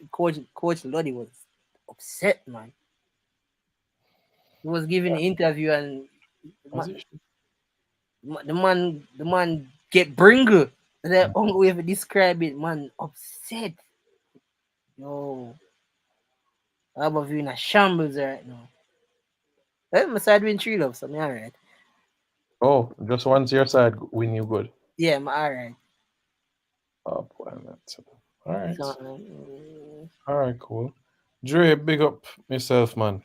Lodi was upset, man. He was giving an interview and the man get bringer. The only way to describe it, man, upset. Yo, I'm of you in a shambles right now. My side win 3 love, so I'm alright. Oh, just once your side win you good. Yeah, I'm alright. Oh, boy, that's all right. So, All right, cool. Dre, big up myself, man.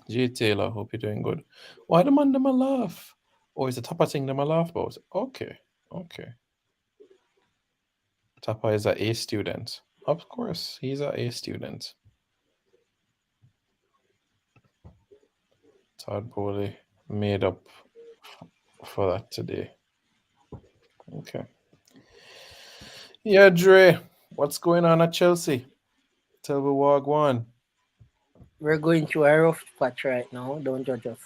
J Taylor, hope you're doing good. Why the man them a laugh? Oh, is the Tapper thing them a laugh about? Okay. Tapper is a A student. Of course, he's a A student. Todd Bowley made up for that today. Okay. Yeah, Dre, what's going on at Chelsea? Tell me what one. we're going through a rough patch right now. Don't judge us.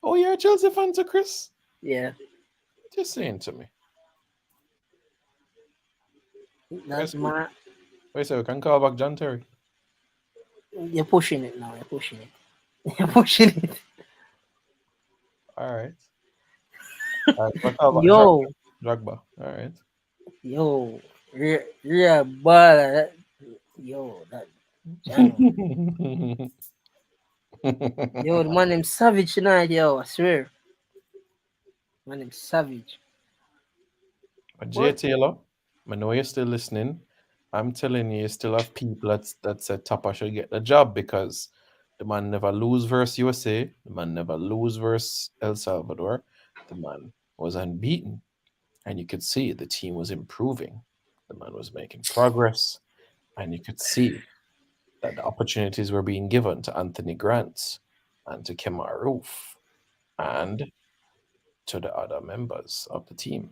Oh, you're a Chelsea fan too, Chris? Yeah. Just saying to me. That's my. Wait, so we can call back John Terry. You're pushing it now. You're pushing it. You're pushing it. All right. We'll call back Yo, Drogba. All right. yo, yeah, but yo, that channel. Yo, the man named Savage tonight, yo, I swear. Man named Savage. But Jay What? Taylor, I know you're still listening. I'm telling you, you still have people that said Tapa should get the job because the man never lose versus USA. The man never lose versus El Salvador. The man was unbeaten. And you could see the team was improving. The man was making progress. And you could see that the opportunities were being given to Anthony Grant and to Kemar Roof and to the other members of the team.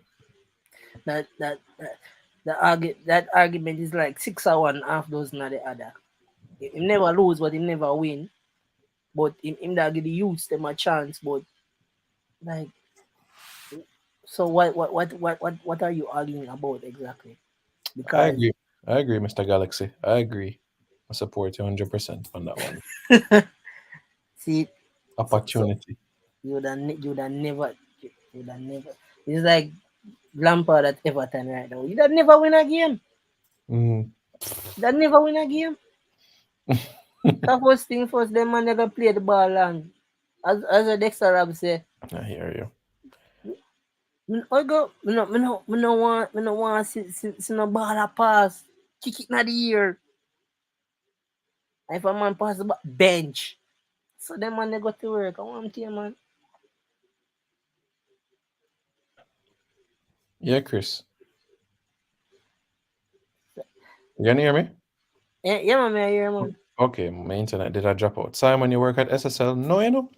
That argument is like 6 or 1 half dozen of the other. Him never lose, but him never win. But him that give the youths them a chance. But like, so what are you arguing about exactly? I Because agree. I agree, Mr. Galaxy. I agree. I support you 100% on that one. see, so Opportunity. you would have never. It's like Lampard at Everton right now. You would never win a game. Mm. You would never win a game. The first thing first, them man never play the ball long. As a Dexter Rob say, I hear you. I go, me no want see no ball a pass. Kick it in the air. If a man pass the ball, bench. So them man they go to work. I want to man. Yeah, Chris. You gonna hear me? Yeah, man, I hear man. Okay, my internet did I drop out? Simon, you work at SSL? No, you know.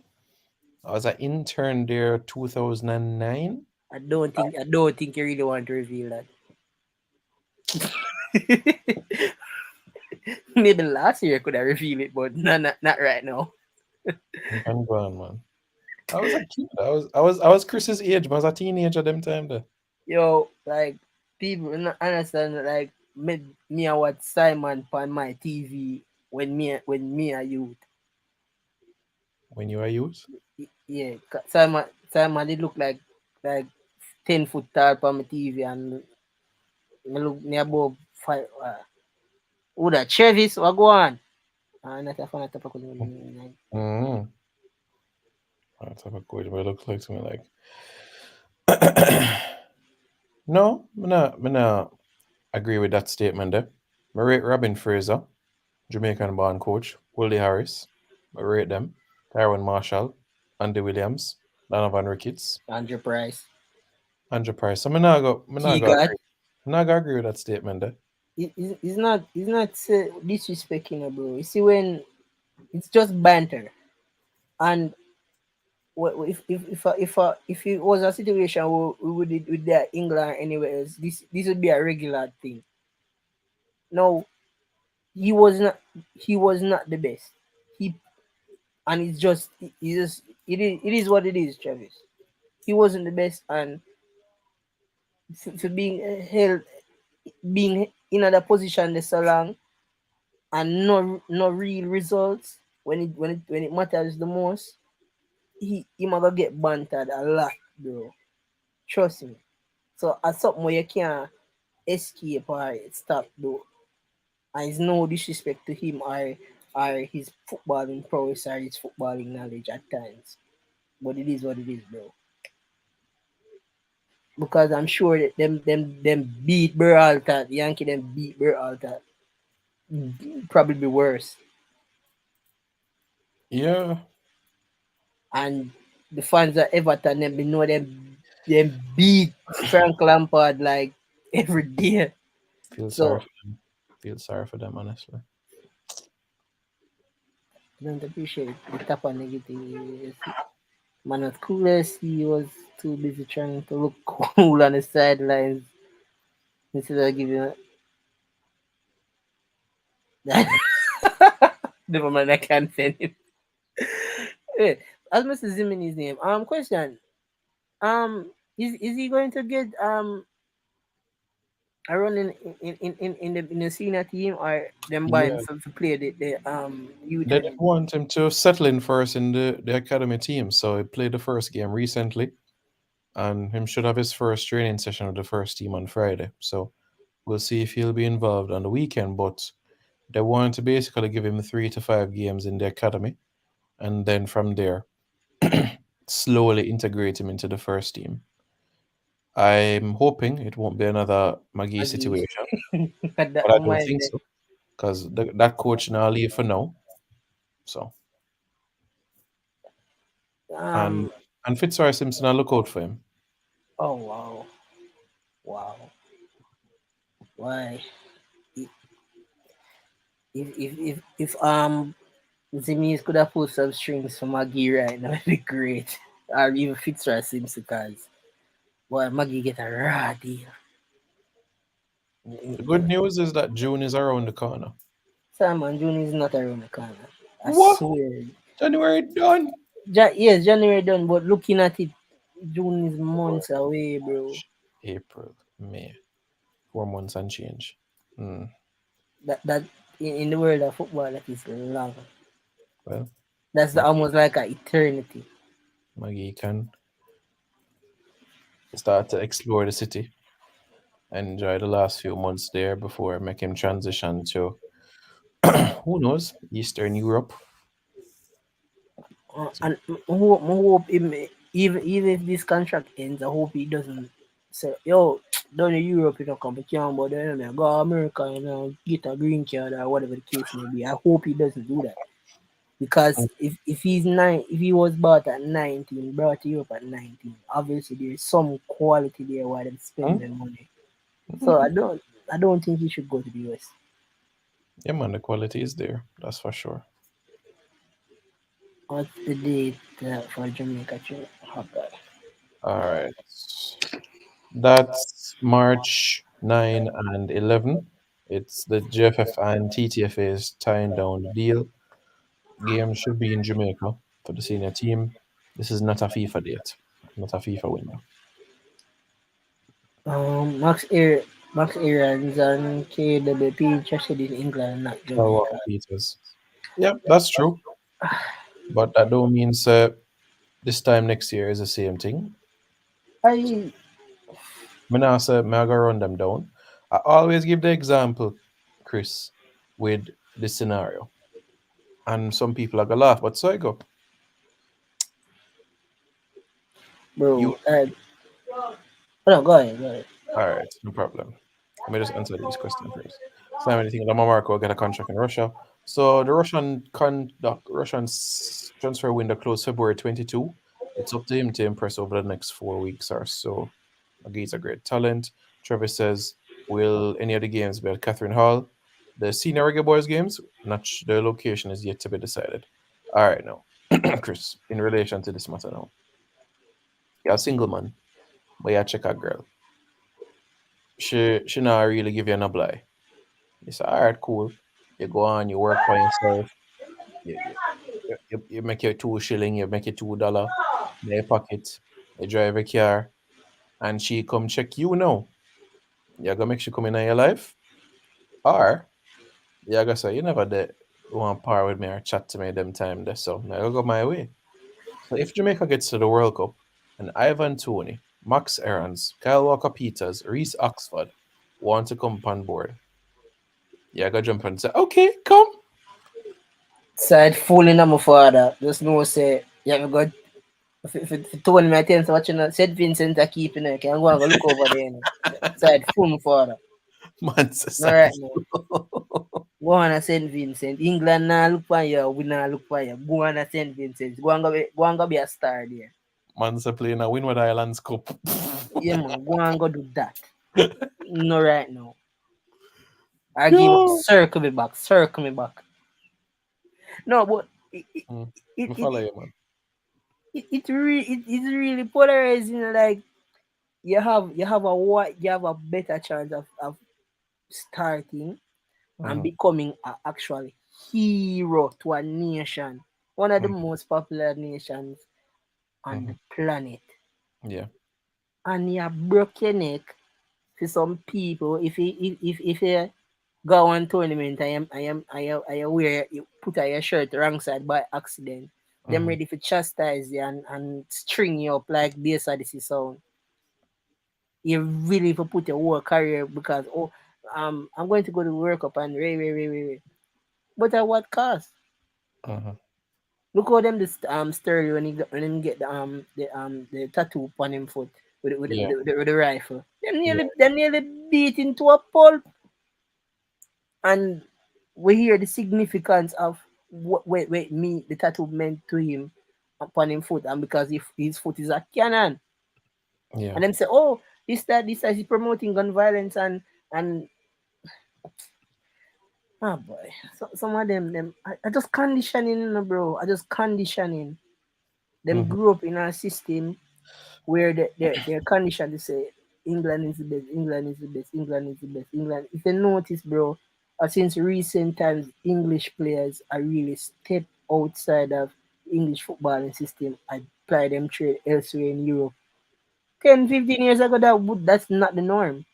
I was an intern there 2009. I don't think you really want to reveal that. Maybe last year could have revealed it, but not right now. I'm gone, man. I was a kid. I was Chris's age, but I was a teenager them time there. Yo, like people not understand like me I watch Simon on my TV when me a youth. When you were youth. Yeah, Simon did look like 10 foot tall on my TV and me look near above 5. Who that Travis? What go on? Not a fan of Tapa Mm-hmm. That's how coach, but it looks like to me like. No, me not agree with that statement there. I rate Robin Fraser, Jamaican born coach, Willie Harris. I rate them. Tyrone Marshall, Andy Williams, Donovan Ricketts, Andrew Price. Andrew Price. So me not go God. agree. Me not go agree with that statement there. It's not disrespecting, bro. You see when it's just banter and if it was a situation where we would it with the England or anywhere else, this would be a regular thing. No, he was not he was not the best. He and it's just it is what it is, Travis. He wasn't the best, and for being held being in another position this so long and no real results when it matters the most, he might go get bantered a lot, bro. Trust me. So as something where you can't escape or stop though. And it's no disrespect to him or his footballing prowess or his footballing knowledge at times. But it is what it is, bro. Because I'm sure that them beat Berhalter, Yankee them beat Berhalter. Probably worse. Yeah, And the fans of Everton them know them beat Frank Lampard like every day. feel sorry So for them. Feel sorry for them, honestly. I don't appreciate the type of negative. Man was clueless. He was too busy trying to look cool on the sidelines instead of giving that. Never mind, I can't send him. Hey, as Mr. Zimini's name. Question. Is he going to get a run in the senior team or them buying Yeah, to play the youth they didn't training? want him to settle in first in the academy team, so he played the first game recently, and him should have his first training session with the first team on Friday. So we'll see if he'll be involved on the weekend. But they want to basically give him 3 to 5 games in the academy, and then from there slowly integrate him into the first team. I'm hoping it won't be another Maggie Maggie. situation, That but I don't mind think so because that coach now leave for now. So and um and Fitzroy Simpson, I look out for him. oh wow. Wow. Why? If if Zimmy's could have put some strings for Maggie right now, it'd be great. Or even Fitzroy Simpson because boy Maggie get a raw deal. The good news is that June is around the corner. Simon June is not around the corner. I What? swear. January done. Yes, January done, but looking at it, June is months away, bro. March, April, May, 4 months and change. Hmm. That in the world of football, that is long. Well, That's Ma- almost like an eternity. Maggie can start to explore the city, enjoy the last few months there before I make him transition to who knows, Eastern Europe. So, And I hope even if this contract ends, I hope he doesn't say, yo, down in Europe, you know, come to but then I go to America, you know, get a green card or whatever the case may be. I hope he doesn't do that. Because if he was bought at 19, brought to Europe at 19, obviously there's some quality there why they spend hmm? their money. So I don't think he should go to the US. Yeah, man, the quality is there. That's for sure. What's the date for Jamaica trip? Okay. All right. That's March 9 and 11. It's the GFF and TTFA is tying down the deal. Game should be in Jamaica for the senior team. This is not a FIFA date, not a FIFA window. Max Aaron's and KWP interested in England, not Kyle Jamaica. Walker Peters. Yep, that's true. But that don't mean this time next year is the same thing. I Me now say me I go run them down. I always give the example, Chris, with this scenario. And some people are gonna laugh, but so I go. You bro. No, go ahead, go ahead. all right, no problem. Let me just answer these questions first. So I'm anything that Marco get a contract in Russia. So the Russian transfer window closed February 22. It's up to him to impress over the next 4 weeks or so. He's a great talent. Travis says, will any of the games be at Catherine Hall? The senior Reggae Boys games, not the location is yet to be decided. All right, now, Chris, in relation to this matter now, you're a single man, but you check a girl. She not really give you no lie. You say, all right, cool. You go on, you work by yourself. You make your 2 shilling, you make your $2 in your pocket. You drive a car, and she come check you now. You gonna make she come in your life, or you gonna say you never did want par with me or chat to me them time there, so I gotta go my way. So if Jamaica gets to the World Cup and Ivan Toney, Max Aarons, Kyle Walker Peters, Reese Oxford want to come on board, you gotta jump and say, okay, come. Side fooling on my father. Just know say you have got if told me I tell you watching St. Vincent are keeping it, can go and go look over there. You know. Side fool my father. Man, All society. right now. Go on to St. Vincent. England now look for you, we now look for you. Go on to St. Vincent. Go and go be a star there. Man's playing a Windward Islands Cup. Yeah man, go and go do that. No right now. I give up Yo. circle me back, circle me back. No, but it it, Mm. it, Me it, follow you, man. it's really polarizing. Like you have a better chance of starting and Hmm. becoming an actual hero to a nation, one of the most popular nations on Hmm. the planet, Yeah. and you broke your neck for some people. If you go on tournament, I am wear you put on your shirt wrong side by accident. Them Hmm. ready for chastise you and string you up like this or this is sound. You really for put your whole career because I'm going to go to World Cup and But at what cost? Hmm. Look how them this story when him get the tattoo on him foot Yeah, with the rifle. yeah, Them nearly beat into a pulp, and we hear the significance of what me the tattoo meant to him upon him foot, and because if his foot is a cannon, yeah. and them say, oh, this is promoting gun violence and oh boy, so, some of them I just conditioning, bro. I just conditioning. Them Hmm. grew up in a system where they're conditioned to say England is the best, England is the best, England is the best, England. If you notice, bro, since recent times, English players are really step outside of English footballing system and apply them trade elsewhere in Europe. 10, 15 years ago, that's not the norm.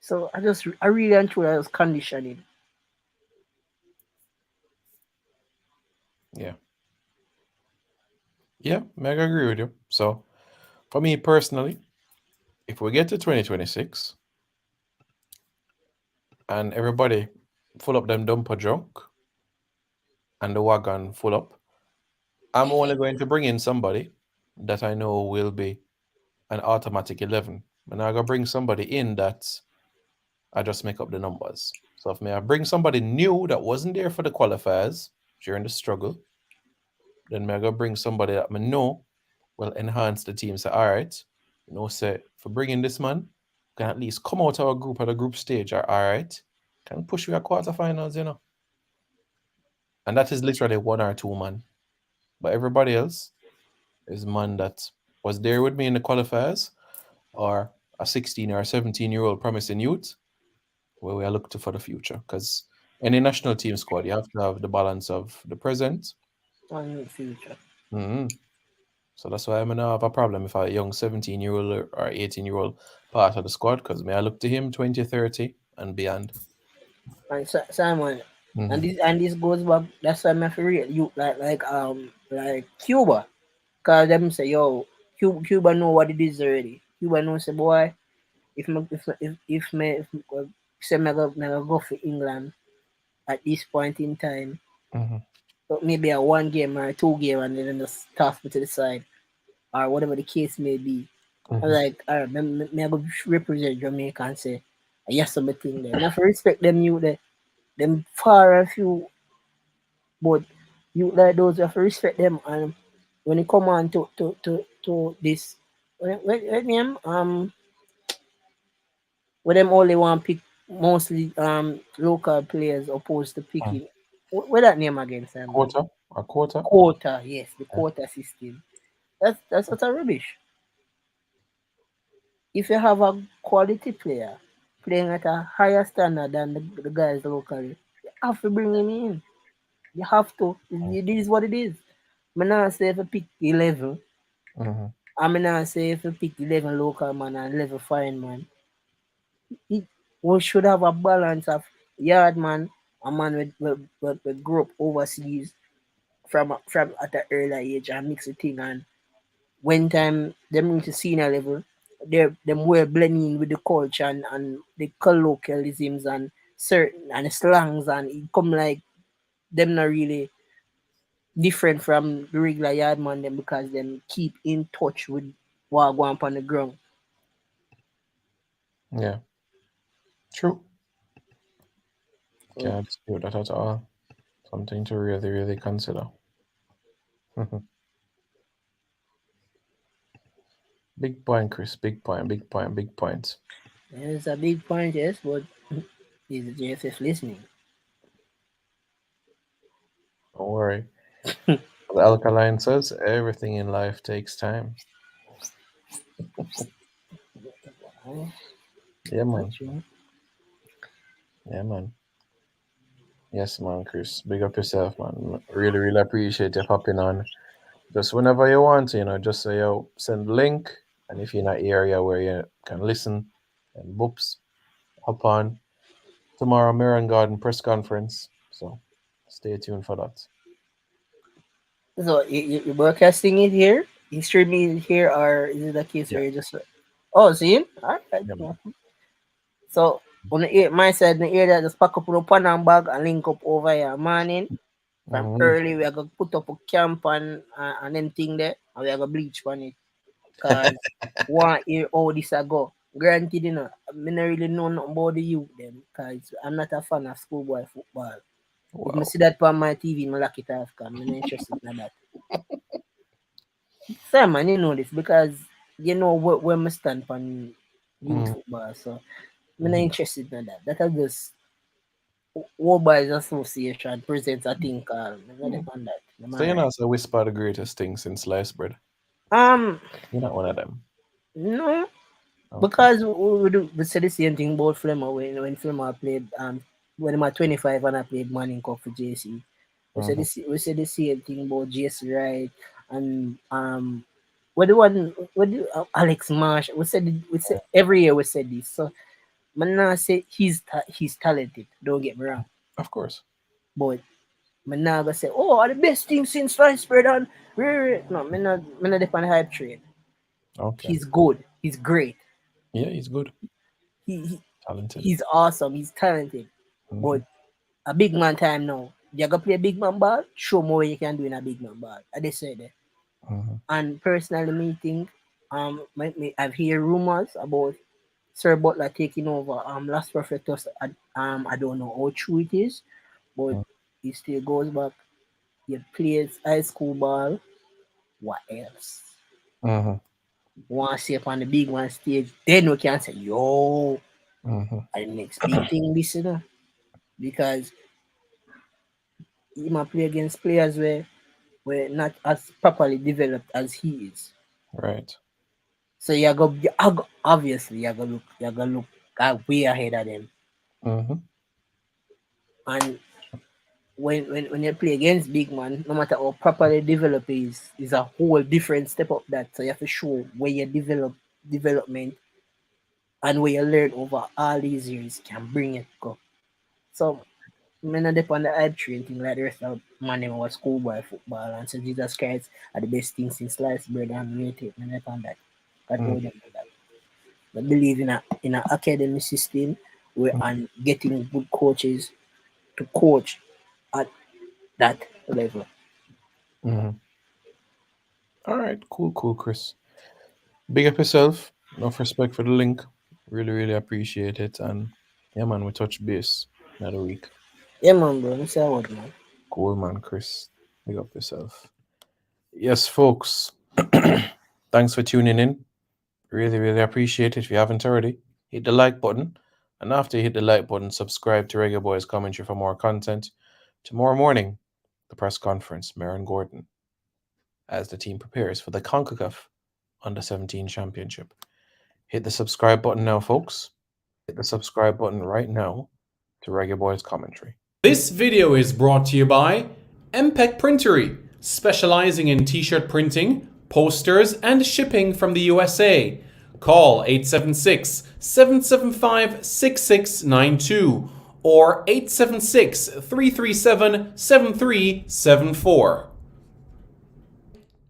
So I really and truly I was conditioning. Yeah, yeah. I agree with you. So for me personally, if we get to 2026 and everybody full up them dumper drunk and the wagon full up, I'm only going to bring in somebody that I know will be an automatic 11. And I gotta bring somebody in that I just make up the numbers. So if me I bring somebody new that wasn't there for the qualifiers during the struggle, then me I gotta bring somebody that I know will enhance the team. Say, all right, say for bringing this man, can at least come out our group at the group stage. Or, all right, can push you at quarterfinals. And that is literally one or two man. But everybody else is man that was there with me in the qualifiers or a 16 or a 17-year-old promising youth where we are looking for the future. Because any national team squad, you have to have the balance of the present. On the future. Hmm. So that's why I'm gonna have a problem if a young 17-year-old or 18-year-old part of the squad, because may I look to him 2030 and beyond. And Simon, Hmm. and this goes back. That's why my favorite you like Cuba, cause them say yo Cuba know what it is already. Cuba know say boy if me say me go for England at this point in time, Hmm. but maybe a one game or a two game and then just toss me to the side or whatever the case may be. I'm Hmm. like, all right, me I go represent Jamaica and say, yes, I'm a thing there. Not for respect them you there, them far and few, but you like those you have to respect them. And when it come on to this, when name when them only want pick mostly local players opposed to picking what that name again, Simon? Quarter, a quarter. Quota, yes, the Yeah. quota system. That's what a rubbish. If you have a quality player playing at a higher standard than the guys locally, you have to bring him in. You have to. It is what it is. I'm not say if you pick 11, Hmm. I'm not say if you pick 11 local man and 11 foreign man. It, we should have a balance of yard man, a man with grew up overseas from at an early age and mix the thing and when time them reach the senior level, them were blending with the culture and the colloquialisms and certain and the slangs and it come like them not really different from the regular yard man them because them keep in touch with what go on the ground. Yeah, true. So Can't dispute that at all. Something to really, really consider. Big point, Chris. Big point, big point, big point. it's a big point, yes, but is the JFF listening? Don't worry. As Alkaline says, everything in life takes time. Yeah, man. That's true. Yeah, man. Yes, man, Chris. Big up yourself, man. Really, really appreciate you hopping on. Just whenever you want to, just say, yo, send the link. And if you're in an area where you can listen, and whoops, hop on. Tomorrow, Mirror Garden press conference. So stay tuned for that. So you're broadcasting it here? You streaming it here, or is it a case Yeah, where you just oh see? All right. yeah, man. So on the my side, the area just pack up on a pan and bag and link up over here morning. From Mhm. early, we are going to put up a camp and them thing there, and we are going to bleach on it. Because one year how this a go. Granted, I don't really know nothing about the youth them, because I'm not a fan of schoolboy football. If I Wow. see that on my TV, I lock it off, because I'm not interested in that. So, man, you know this, because you know where I stand on youth Mm, football, so I'm not mhm. interested in that. That is just World Boys Association presents a thing called, I'm not Mm. on that. I'm So you alright. know, so whisper the greatest thing since sliced bread. Um, You're not one of them. no, Okay. because we said the same thing about Flemmer when Flemmer played when I'm at 25 and I played Manning Cup for JC. Mhm. We said the same thing about JC Wright and what the one what the Alex Marsh. We said every year we said this. So man now say he's talented. Don't get me wrong, Of course. but man now gonna say oh the best thing since sliced bread and no man not depend on the hype train. Okay. He's good. He's great. Yeah, he's good. He, he Talented. he's awesome. He's talented. Mhm. But a big man time now. You gotta play a big man ball. Show more you can do in a big man ball. I just said that. Mhm. And personally, me think I've heard rumors about Sir Butler taking over Last Perfectus. I don't know how true it is, but Mhm. he still goes back. He plays high school ball. What else? Mhm. Want to see up on the big one stage, then we can say, yo, Mhm. the next big thing this, because he might play against players were not as properly developed as he is. Right. So obviously you gotta look way ahead of them. Mhm. And when you play against big man, no matter how properly developed he is a whole different step up that. So you have to show where you development and where you learn over all these years can bring it go. So I not depend on the hype train thing like the rest of man them was schoolboy football and so Jesus Christ are the best thing since sliced bread and related. I depend that. I Mhm. told them that. I believe in an academy system where and getting good coaches to coach at that level. Mhm. All right. Cool. Cool, Chris. Big up yourself. Enough respect for the link. Really, really appreciate it. And yeah, man, we touch base another week. Yeah man bro, I say what man. Cool, man, Chris. Big up yourself. Yes, folks. Thanks for tuning in. Really, really appreciate it. If you haven't already, hit the like button. And after you hit the like button, subscribe to Reggae Boys Commentary for more content. Tomorrow morning, the press conference, Marin Gordon, as the team prepares for the CONCACAF Under 17 Championship. Hit the subscribe button now, folks. Hit the subscribe button right now to Reggae Boys Commentary. This video is brought to you by MPEC Printery, specializing in t-shirt printing, posters, and shipping from the USA. Call 876-775-6692 or 876-337-7374.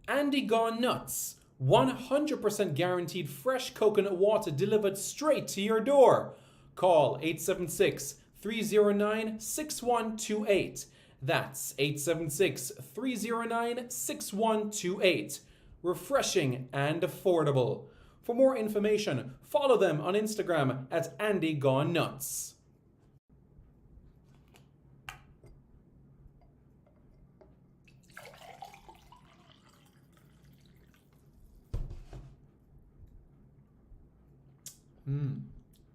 Andy Gone Nuts. 100% guaranteed fresh coconut water delivered straight to your door. Call 876 309 6128. That's 876 309 6128. Refreshing and affordable. For more information, follow them on Instagram at Andy Gone Nuts.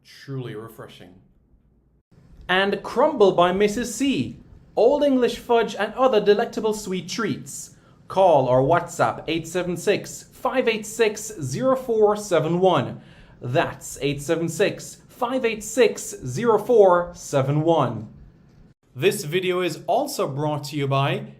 Truly refreshing. And Crumble by Mrs. C. Old English fudge and other delectable sweet treats. Call or WhatsApp 876 586 0471. That's 876 586 0471. This video is also brought to you by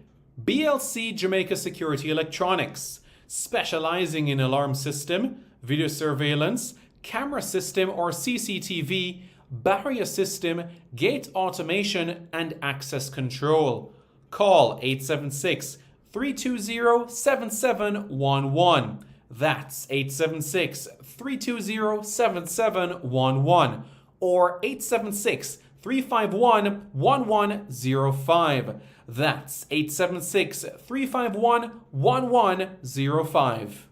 BLC Jamaica Security Electronics, specializing in alarm system, video surveillance, camera system or CCTV, barrier system, gate automation, and access control. Call 876 320 7711. That's 876 320 7711 or 876 351 1105. That's 876 351 1105.